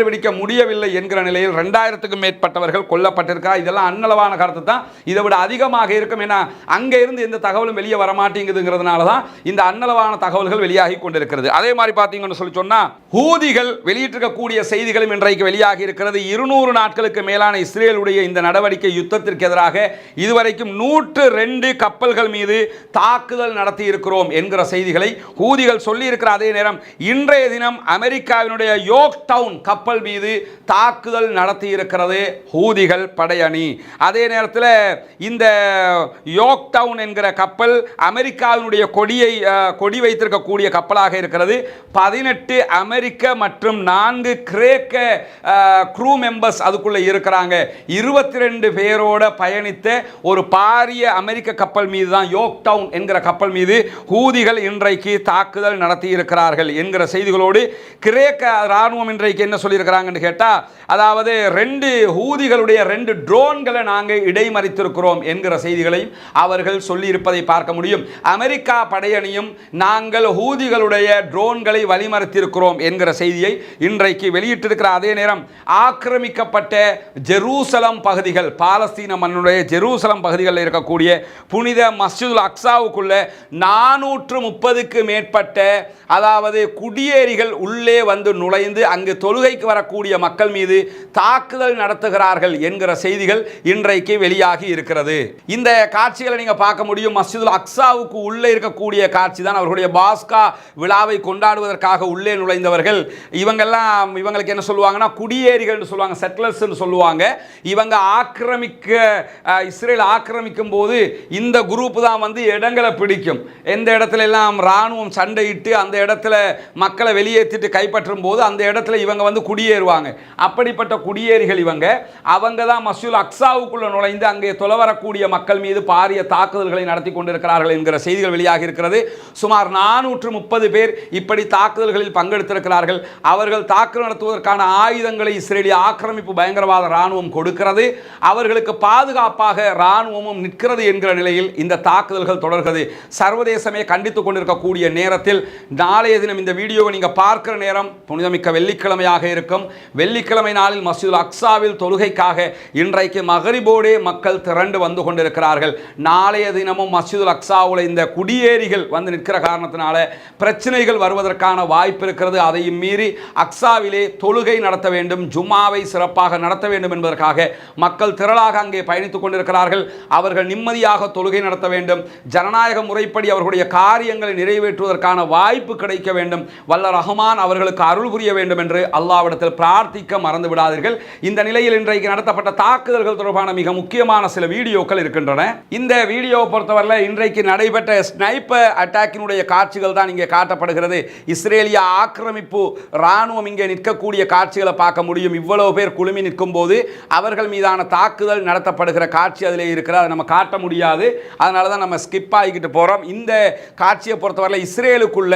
பிடிக்க முடியவில்லை என்கிற நிலையில் 2000க்கு மேற்பட்டவர்கள் கொல்லப்பட்டிருக்கிறார். இதெல்லாம் அன்னளவான கருத்து தான். இதை விட அதிகமாக இருக்கும். ஏன்னா அங்கே இருந்து எந்த தகவலும் வெளியே வரமாட்டேங்குதுங்கிறதுனால தான் இந்த அன்னளவான தகவல்கள் வெளியாகி கொண்டிருக்கிறது. அதே மாதிரி பார்த்தீங்கன்னு சொல்லி சொன்னா ஹூதிகள் வெளியிட்டிருக்கக்கூடிய செய்திகளும் இன்றைக்கு வெளியாகி இருக்கிறது. 200 நாட்களுக்கு மேலான இஸ்ரேலுடைய இந்த நடவடிக்கை யுத்தத்திற்கு எதிராக இதுவரைக்கும் 102 கப்பல்கள் மீது தாக்குதல் நடத்தி இருக்கிறோம் என்கிற செய்திகளை ஹூதிகள் சொல்லி இருக்கிற அதே நேரம் இன்றைய தினம் அமெரிக்காவினுடைய யோர்க் டவுன் கப்பல் மீது தாக்குதல் நடத்தி இருக்கிறது ஹூதிகள் படையணி. அதே நேரத்தில் இந்த யோர்க் டவுன் என்கிற கப்பல் அமெரிக்காவினுடைய கொடி வைத்திருக்கக்கூடிய கப்பலாக இருக்கிறது. 18 அமெரிக்க மற்றும் 4 கிரேக்க க்ரூ மெம்பர்ஸ் அதுக்குள்ள இருக்கிறாங்க. 22 பேரோட பயணித்த ஒரு பாரிய அமெரிக்க கப்பல் மீது தான் யோர்க் டவுன் என்கிற கப்பல் மீது ஹூதிகள் இன்றைக்கு தாக்குதல் நடத்தி இருக்கிறார்கள் என்கிற செய்திகளோடு கிரேக்க ராணுவம் இன்றைக்கு என்ன சொல்லியிருக்கிறாங்கன்னு கேட்டா, அதாவது 2 ஹூதிகளுடைய 2 ட்ரோன்களை நாங்கள் இடைமறித்திருக்கிறோம் என்கிற செய்திகளையும் அவர்கள் சொல்லியிருப்பதை பார்க்க முடியும். அமெரிக்கா படையணியும் நாங்கள் ஹூதிகளுடைய ட்ரோன்களை வழிமறித்திருக்கிறோம் என்கிற செய்தியை இன்றைக்கு வெளியிட்டிருக்கிற அதே நேரம் ஆக்கிரமிக்கப்பட்ட ஜெருசலம் பகுதிகள், பாலஸ்தீன மண்ணுடைய ஜெருசலம் பகுதிகளில் இருக்கக்கூடிய புனித மஸ்ஜிதுல் அக்ஸாவுக்குள்ள 430க்கு மேற்பட்ட அதாவது குடியேறிகள் உள்ளே வந்து நுழைந்து அங்கு தொழுகைக்கு வரக்கூடிய மக்கள் மீது தாக்குதல் நடத்துகிறார்கள் என்கிற செய்திகள் இன்றைக்கு வெளியாகி இருக்கிறது. இந்த காட்சிகளை நீங்க பார்க்க முடியும். மஸ்ஜிதுல் அக்ஸாவுக்கு உள்ளே இருக்கக்கூடிய காட்சி தான். அவர்களுடைய பாஸ்கா விழாவை கொண்டாடுவதற்காக உள்ளே நுழைந்தவர்கள் இவங்களுக்கு என்ன சொல்லுவாங்கன்னா குடியேறிகள் சொல்லுவாங்க, செட்டிலர்ஸ் சொல்லுவாங்க. இவங்க இஸ்ரேல் ஆக்கிரமிக்கும் போது இந்த குரூப் தான் வந்து இடங்களை பிடிக்கும். எந்த இடத்துல எல்லாம் ராணுவம் சண்டையிட்டு அந்த இடத்துல மக்களை வெளியேற்றிட்டு கைப்பற்றும் போது அந்த இடத்துல இவங்க வந்து குடியேறுவாங்க. அப்படிப்பட்ட குடியேறிகள் அவங்க தான் மஸ்ஜிதுல் அக்ஸாவுக்குள்ள நுழைந்து அங்கே தொலை வரக்கூடிய மக்கள் மீது பாரிய தாக்குதல்களை நடத்தி கொண்டிருக்கிறார்கள் என்கிற செய்திகள் வெளியாக இருக்கிறது. சுமார் 430 பேர் இப்படி தாக்குதல்களில் பங்கெடுத்திருக்கிறார்கள். அவர்கள் தாக்குதல் நடத்துவதற்கான ஆயுதங்களை இஸ்ரேலிய ஆக்கிரமிப்பு பயங்கரவாத ராணுவம் கொடுக்கிறது. அவர்களுக்கு பாதுகாப்பாக ராணுவமும் நிற்கிறது என்கிற நிலையில் இந்த தாக்குதல்கள் தொடர்கிறது. சர்வதேசமே கண்டித்துக் கொண்டிருக்கக்கூடிய நேரத்தில் நாளைய தினம் இந்த வீடியோவை நீங்க பார்க்கிற நேரம் புனிதமிக்க வெள்ளிக்கிழமையாக இருக்கும். வெள்ளிக்கிழமை நாளில் மஸ்ஜிதுல் அக்ஸாவில் தொழுகைக்காக இன்றைக்கு மகரிபோடே மக்கள் திரண்டு வந்து கொண்டிருக்கிறார்கள். நாளைய தினமும் மஸ்ஜிதுல் அக்ஸாவில் இந்த குடியேறிகள் வந்து நிற்கிற காரணத்தினால பிரச்சனைகள் வருவதற்கான வாய்ப்பு இருக்கிறது. அதையும் மீறி அக்ஸாவிலே தொழுகை நடத்த வேண்டும், ஜும்மாவை சிறப்பாக நடத்த வேண்டும் என்பதற்காக மக்கள் திரளாக அங்கே பயணித்துக் கொண்டிருக்கிறார்கள். அவர்கள் நிம்மதியாக தொழுகை நடத்த வேண்டும், ஜனநாயக முறைப்படி அவர்களுடைய காரியங்களை நிறைவேற்றுவதற்கான வாய்ப்பு கிடைக்க வேண்டும், வல்ல ரஹ்மான் அவர்களுக்கு அருள் புரிய வேண்டும் என்று அல்லாஹ்விடத்தில் பிரார்த்திக்க மறந்து விடாதீர்கள். இந்த நிலையில் இன்றைக்கு நடத்தப்பட்ட தாக்குதல்கள் தொடர்பான மிக மிக முக்கியமான சில வீடியோக்கள் இருக்கின்றன. இந்த வீடியோவை பொறுத்தவரை இன்றைக்கு நடைபெற்ற ஸ்னைப்பர் அட்டாக்கினுடைய காட்சிகள் தான் இங்கே காட்டப்படுகிறது. இஸ்ரேலிய ஆக்கிரமிப்பு ராணுவம் இங்கே நிற்கக்கூடிய காட்சிகளை பார்க்க முடியும். இவ்வளவு பேர் குழுமி நிற்கும் போது அவர்கள் மீதான தாக்குதல் நடத்தப்படுகிற காட்சி அதிலே இருக்கிறது. அதை நம்ம காட்ட முடியாது, அதனால தான் நம்ம ஸ்கிப் ஆகிக்கிட்டு போறோம். இந்த காட்சியை பொறுத்தவரை இஸ்ரேலுக்குள்ள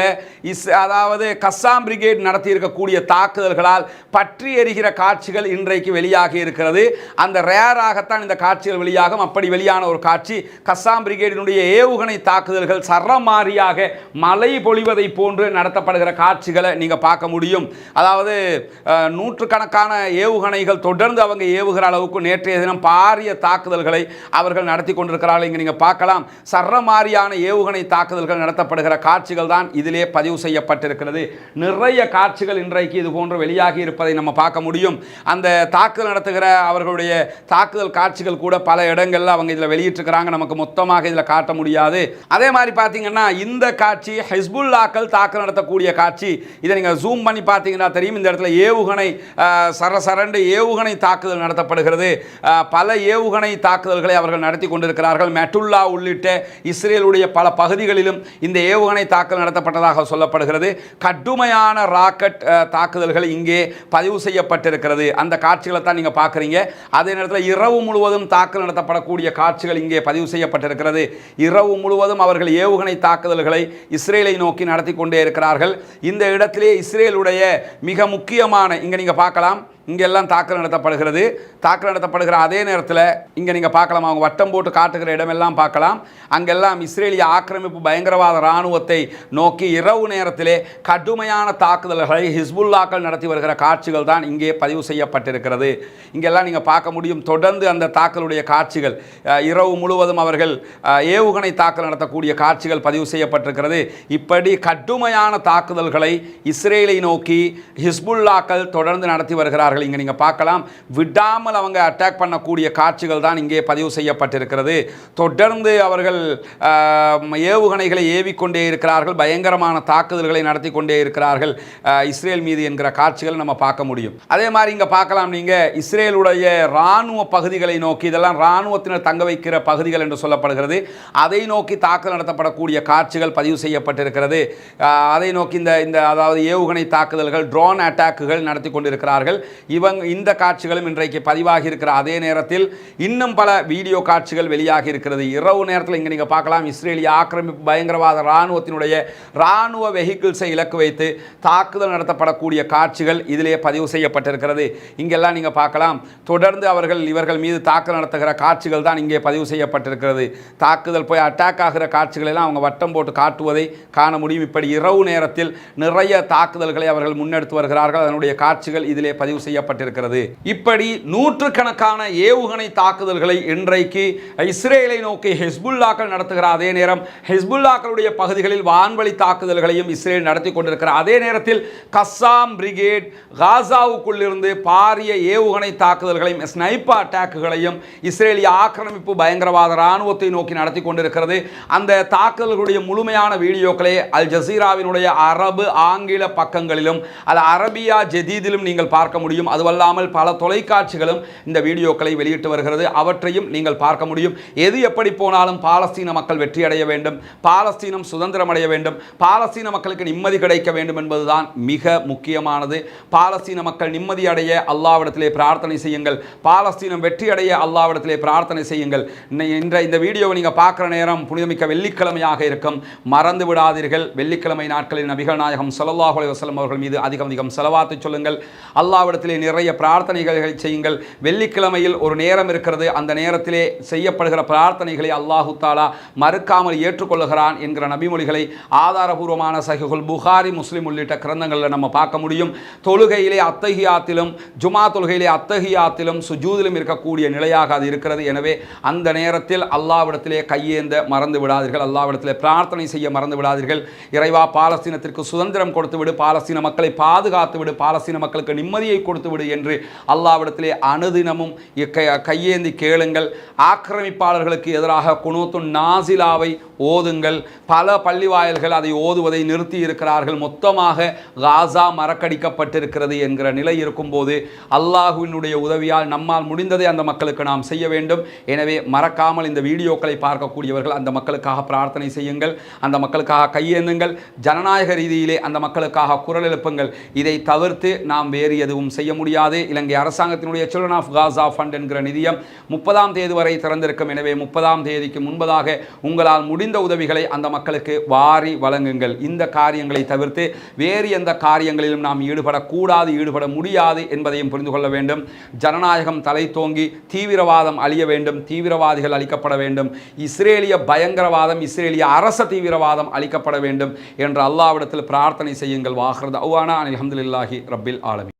அதாவது கஸ்ஸாம் பிரிகேட் நடத்தி இருக்கக்கூடிய தாக்குதல்களால் பற்றி எரிகிற காட்சிகள் இன்றைக்கு வெளியாகி இருக்கிறது. அந்த ரேராகத்தான் இந்த காட்சிகள் வெளியாகும். அப்படி வெளியான ஒரு காட்சி கஸ்ஸாம் பிரிகேடினுடைய ஏவுகணை தாக்குதல்கள் சரமாரியாக மழை பொழிவதை போன்று நடத்தப்படுகிற காட்சிகளை நீங்க பார்க்க முடியும். அதாவது நூற்றுக்கணக்கான ஏவுகணைகள் தொடர்ந்து அவங்க ஏவுகிற அளவுக்கு நேற்றைய தினம் பாரிய தாக்குதல்களை அவர்கள் நடத்தி கொண்டிருக்கிறார்கள். இங்க நீங்க பார்க்கலாம், சரமாரியான ஏவுகணை தாக்குதல்கள் நடத்தப்படுகிற காட்சிகள் தான் இதிலே பதிவு செய்யப்பட்டிருக்கிறது. நிறைய காட்சிகள் இன்றைக்கு இது போன்று வெளியாகி இருப்பதை நம்ம பார்க்க முடியும். அந்த தாக்குதல் நடத்துகிற அவர்களுடைய தாக்குதல் காட்சிகள் கூட பல இடங்கள்ல அவங்க இதில் வெளியிட்டிருக்கிறாங்க. நமக்கு மொத்தமாக இதில் காட்ட முடியாது. அதே மாதிரி பார்த்தீங்கன்னா இந்த காட்சி ஹிஸ்புல்லாக்கள் தாக்குதல் நடத்தக்கூடிய காட்சி. இதை நீங்கள் ஜூம் பண்ணி பார்த்தீங்கன்னா தெரியும். இந்த இடத்துல ஏவுகணை சரண்டு ஏவுகணை தாக்குதல் நடத்தப்படுகிறது. பல ஏவுகணை தாக்குதல்களை அவர்கள் நடத்தி கொண்டிருக்கிறார்கள். மெட்டுல்லா உள்ளிட்ட இஸ்ரேலுடைய பல பகுதிகளிலும் இந்த ஏவுகணை தாக்குதல் நடத்தப்பட்டதாக சொல்லப்படுகிறது. கடுமையான ராக்கெட் தாக்குதல்கள் இங்கே பதிவு செய்யப்பட்டிருக்கிறது. அந்த காட்சிகளை தான் நீங்க பார்க்குறீங்க. அதே நேரத்தில் இரவு முழுவதும் தாக்குதல் நடத்தப்படக்கூடிய காட்சிகள் இங்கே பதிவு செய்யப்பட்டிருக்கிறது. இரவு முழுவதும் அவர்கள் ஏவுகணை தாக்குதல்களை இஸ்ரேலை நோக்கி நடத்தி கொண்டே இருக்கிறார்கள். இந்த இடத்திலே இஸ்ரேலுடைய மிக முக்கியமான இங்க நீங்க பார்க்கலாம், இங்கெல்லாம் தாக்குதல் நடத்தப்படுகிறது. தாக்குதல் நடத்தப்படுகிற அதே நேரத்தில் இங்கே நீங்கள் பார்க்கலாம், அவங்க வட்டம் போட்டு காட்டுகிற இடமெல்லாம் பார்க்கலாம். அங்கெல்லாம் இஸ்ரேலிய ஆக்கிரமிப்பு பயங்கரவாத இராணுவத்தை நோக்கி இரவு நேரத்திலே கடுமையான தாக்குதல்களை ஹிஸ்புல்லாக்கள் நடத்தி வருகிற காட்சிகள் தான் இங்கே பதிவு செய்யப்பட்டிருக்கிறது. இங்கெல்லாம் நீங்கள் பார்க்க முடியும். தொடர்ந்து அந்த தாக்குதலுடைய காட்சிகள் இரவு முழுவதும் அவர்கள் ஏவுகணை தாக்குதல் நடத்தக்கூடிய காட்சிகள் பதிவு செய்யப்பட்டிருக்கிறது. இப்படி கடுமையான தாக்குதல்களை இஸ்ரேலை நோக்கி ஹிஸ்புல்லாக்கள் தொடர்ந்து நடத்தி வருகிறார்கள். இங்க நீங்க பார்க்கலாம், விடாமல் அவங்க அட்டாக் பண்ணக்கூடிய காட்சிகள் தான் இங்கே பதிவு செய்யப்பட்டிருக்கிறது. தொடர்ந்து அவர்கள் ஏவுகணைகளை ஏவிக்கொண்டே இருக்கிறார்கள். பயங்கரமான தாக்குதல்களை நடத்தி கொண்டே இருக்கிறார்கள் இஸ்ரேல் மீது என்கிற காட்சிகளை நம்ம பார்க்க முடியும். அதே மாதிரி இங்க பார்க்கலாம், நீங்க இஸ்ரேலுடைய ராணுவ பகுதிகளை நோக்கி, இதெல்லாம் ராணுவத்தினர் தங்க வைக்கிற பகுதிகள் என்று சொல்லப்படுகிறது, அதை நோக்கி தாக்குதல் நடத்தப்படக்கூடிய காட்சிகள் பதிவு செய்யப்பட்டிருக்கிறது. அதை நோக்கி இந்த அதாவது ஏவுகணை தாக்குதல்கள், ட்ரோன் அட்டாக்குகள் நடத்தி கொண்டிருக்கிறார்கள். இந்த காட்சிகளும் இன்றைக்கு பதிவாகி இருக்கிற அதே நேரத்தில் இன்னும் பல வீடியோ காட்சிகள் வெளியாகி இருக்கிறது. இரவு நேரத்தில் இங்கே நீங்கள் பார்க்கலாம், இஸ்ரேலிய ஆக்கிரமிப்பு பயங்கரவாத இராணுவத்தினுடைய இராணுவ வெஹிக்கிள்ஸை இலக்கு வைத்து தாக்குதல் நடத்தப்படக்கூடிய காட்சிகள் இதிலே பதிவு செய்யப்பட்டிருக்கிறது. இங்கெல்லாம் நீங்கள் பார்க்கலாம், தொடர்ந்து இவர்கள் மீது தாக்குதல் நடத்துகிற காட்சிகள் தான் இங்கே பதிவு செய்யப்பட்டிருக்கிறது. தாக்குதல் போய் அட்டாக் ஆகிற காட்சிகள் எல்லாம் அவங்க வட்டம் போட்டு காட்டுவதை காண முடியும். இப்படி இரவு நேரத்தில் நிறைய தாக்குதல்களை அவர்கள் முன்னெடுத்து வருகிறார்கள். அதனுடைய காட்சிகள் இதிலே பதிவு செய்யப்பட்டிருக்கிறது. இப்படி நூற்றுக்கணக்கான ஏவுகணை தாக்குதல்களை இன்றைக்கு இஸ்ரேலை நோக்கி ஹிஸ்புல்லாக்கள் நடத்துகிற அதே நேரம் ஹிஸ்புல்லாக்களுடைய பகுதிகளில் வான்வழி தாக்குதல்களையும் இஸ்ரேல் நடத்தி கொண்டிருக்கிற அதே நேரத்தில் கஸ்ஸாம் பிரிகேட் காசாவுக்குள் இருந்து பாரிய ஏவுகணை தாக்குதல்களையும் ஸ்னைப்பர் அட்டாக்குகளையும் இஸ்ரேலிய ஆக்கிரமிப்பு பயங்கரவாத இராணுவத்தை நோக்கி நடத்தி கொண்டிருக்கிறது. அந்த தாக்குதல்களுடைய முழுமையான வீடியோக்களை அல் ஜசீராவினுடைய அரபு ஆங்கில பக்கங்களிலும் அது அரபியா ஜதீதிலும் நீங்கள் பார்க்க முடியும். அதுவல்லாமல் பல தொலைக்காட்சிகளும் இந்த வீடியோக்களை வெளியிட்டு வருகிறது. அவற்றையும் நீங்கள் பார்க்க முடியும். எது எப்படி போனாலும் பாலஸ்தீன மக்கள் வெற்றி அடைய வேண்டும், பாலஸ்தீனம் சுதந்திரம் அடைய வேண்டும், பாலஸ்தீன மக்களுக்கு நிம்மதி கிடைக்க வேண்டும் என்பதுதான் மிக முக்கியமானது. பாலஸ்தீன மக்கள் நிம்மதி அடைய அல்லாஹ்விடத்திலே பிரார்த்தனை செய்யுங்கள். பாலஸ்தீனம் வெற்றி அடைய அல்லாஹ்விடத்திலே பிரார்த்தனை செய்யுங்கள். இந்த வீடியோவை நீங்கள் பார்க்குற நேரம் புனிதமிக்க வெள்ளிக்கிழமையாக இருக்கும். மறந்து விடாதீர்கள், வெள்ளிக்கிழமை நாட்களில் நபிகள் நாயகம் ஸல்லல்லாஹு அலைஹி வஸல்லம் அவர்கள் மீது அதிகம் ஸலவாத்து சொல்லுங்கள். அல்லாஹ்விடத்திலே நிறைய பிரார்த்தனைகளை செய்யுங்கள். வெள்ளிக்கிழமையில் ஒரு நேரம் இருக்கிறது. அந்த நேரத்திலே செய்யப்படுகிற பிரார்த்தனைகளை அல்லாஹு தஆலா மறுக்காமல் ஏற்றுக்கொள்கிறான் என்கிற நபிமொழிகளை ஆதாரபூர்வமான சஹீஹுல் புகாரி, முஸ்லிம் உள்ளிட்ட கிரந்தங்களில் நம்ம பார்க்க முடியும். தொழுகையிலே அத்தஹியாத்திலும், ஜுமா தொழுகையிலே அத்தஹியாத்திலும் சுஜூதிலும் இருக்கக்கூடிய நிலையாக அது இருக்கிறது. எனவே அந்த நேரத்தில் அல்லாஹ்விடத்திலே கையேந்த மறந்து விடாதீர்கள், அல்லாஹ்விடத்திலே பிரார்த்தனை செய்ய மறந்து விடாதீர்கள். இறைவா, பாலஸ்தீனத்திற்கு சுதந்திரம் கொடுத்து விடு, பாலஸ்தீன மக்களை பாதுகாத்து விடு, பாலஸ்தீன மக்களுக்கு நிம்மதியை கொடுத்து விடு என்று அல்லாஹ்விடத்திலே அனுதினமும் கையேந்தி கேளுங்கள். ஆக்கிரமிப்பாளர்களுக்கு எதிராக குனூத்துன் நாசிலாவை ஓதுங்கள். பல பள்ளிவாயல்கள் அதை ஓதுவதை நிறுத்தி இருக்கிறார்கள். மொத்தமாக காசா மறக்கடிக்கப்பட்டிருக்கிறது என்கிற நிலை இருக்கும்போது அல்லாஹ்வினுடைய உதவியால் நம்மால் முடிந்ததை அந்த மக்களுக்கு நாம் செய்ய வேண்டும். எனவே மறக்காமல் இந்த வீடியோக்களை பார்க்கக்கூடியவர்கள் அந்த மக்களுக்காக பிரார்த்தனை செய்யுங்கள், அந்த மக்களுக்காக கையேந்துங்கள், ஜனநாயக ரீதியிலே அந்த மக்களுக்காக குரல் எழுப்புங்கள். இதை தவிர்த்து நாம் வேறு எதுவும் செய்ய முடியாது. இலங்கை அரசாங்கத்தினுடைய சில்ட்ரன் ஆஃப் காசா ஃபண்ட் என்கிற நிதியம் 30ஆம் தேதி வரை திறந்திருக்கும். எனவே 30ஆம் தேதிக்கு முன்பதாக உங்களால் முடிந்த உதவிகளை அந்த மக்களுக்கு வாரி வழங்குங்கள். இந்த காரியங்களை தவிர்த்து வேறு எந்த காரியங்களிலும் நாம் ஈடுபடக்கூடாது, ஈடுபட முடியாது என்பதையும் புரிந்து கொள்ள வேண்டும். ஜனநாயகம் தலை தோங்கி தீவிரவாதம் அழிய வேண்டும், தீவிரவாதிகள் அழிக்கப்பட வேண்டும், இஸ்ரேலிய பயங்கரவாதம், இஸ்ரேலிய அரச தீவிரவாதம் அழிக்கப்பட வேண்டும் என்று அல்லாஹ்விடத்தில் பிரார்த்தனை செய்யுங்கள். வாஹ்ரத் அவ்வானா அல்ஹம்துலில்லாஹி ரப்பில் ஆலமீன்.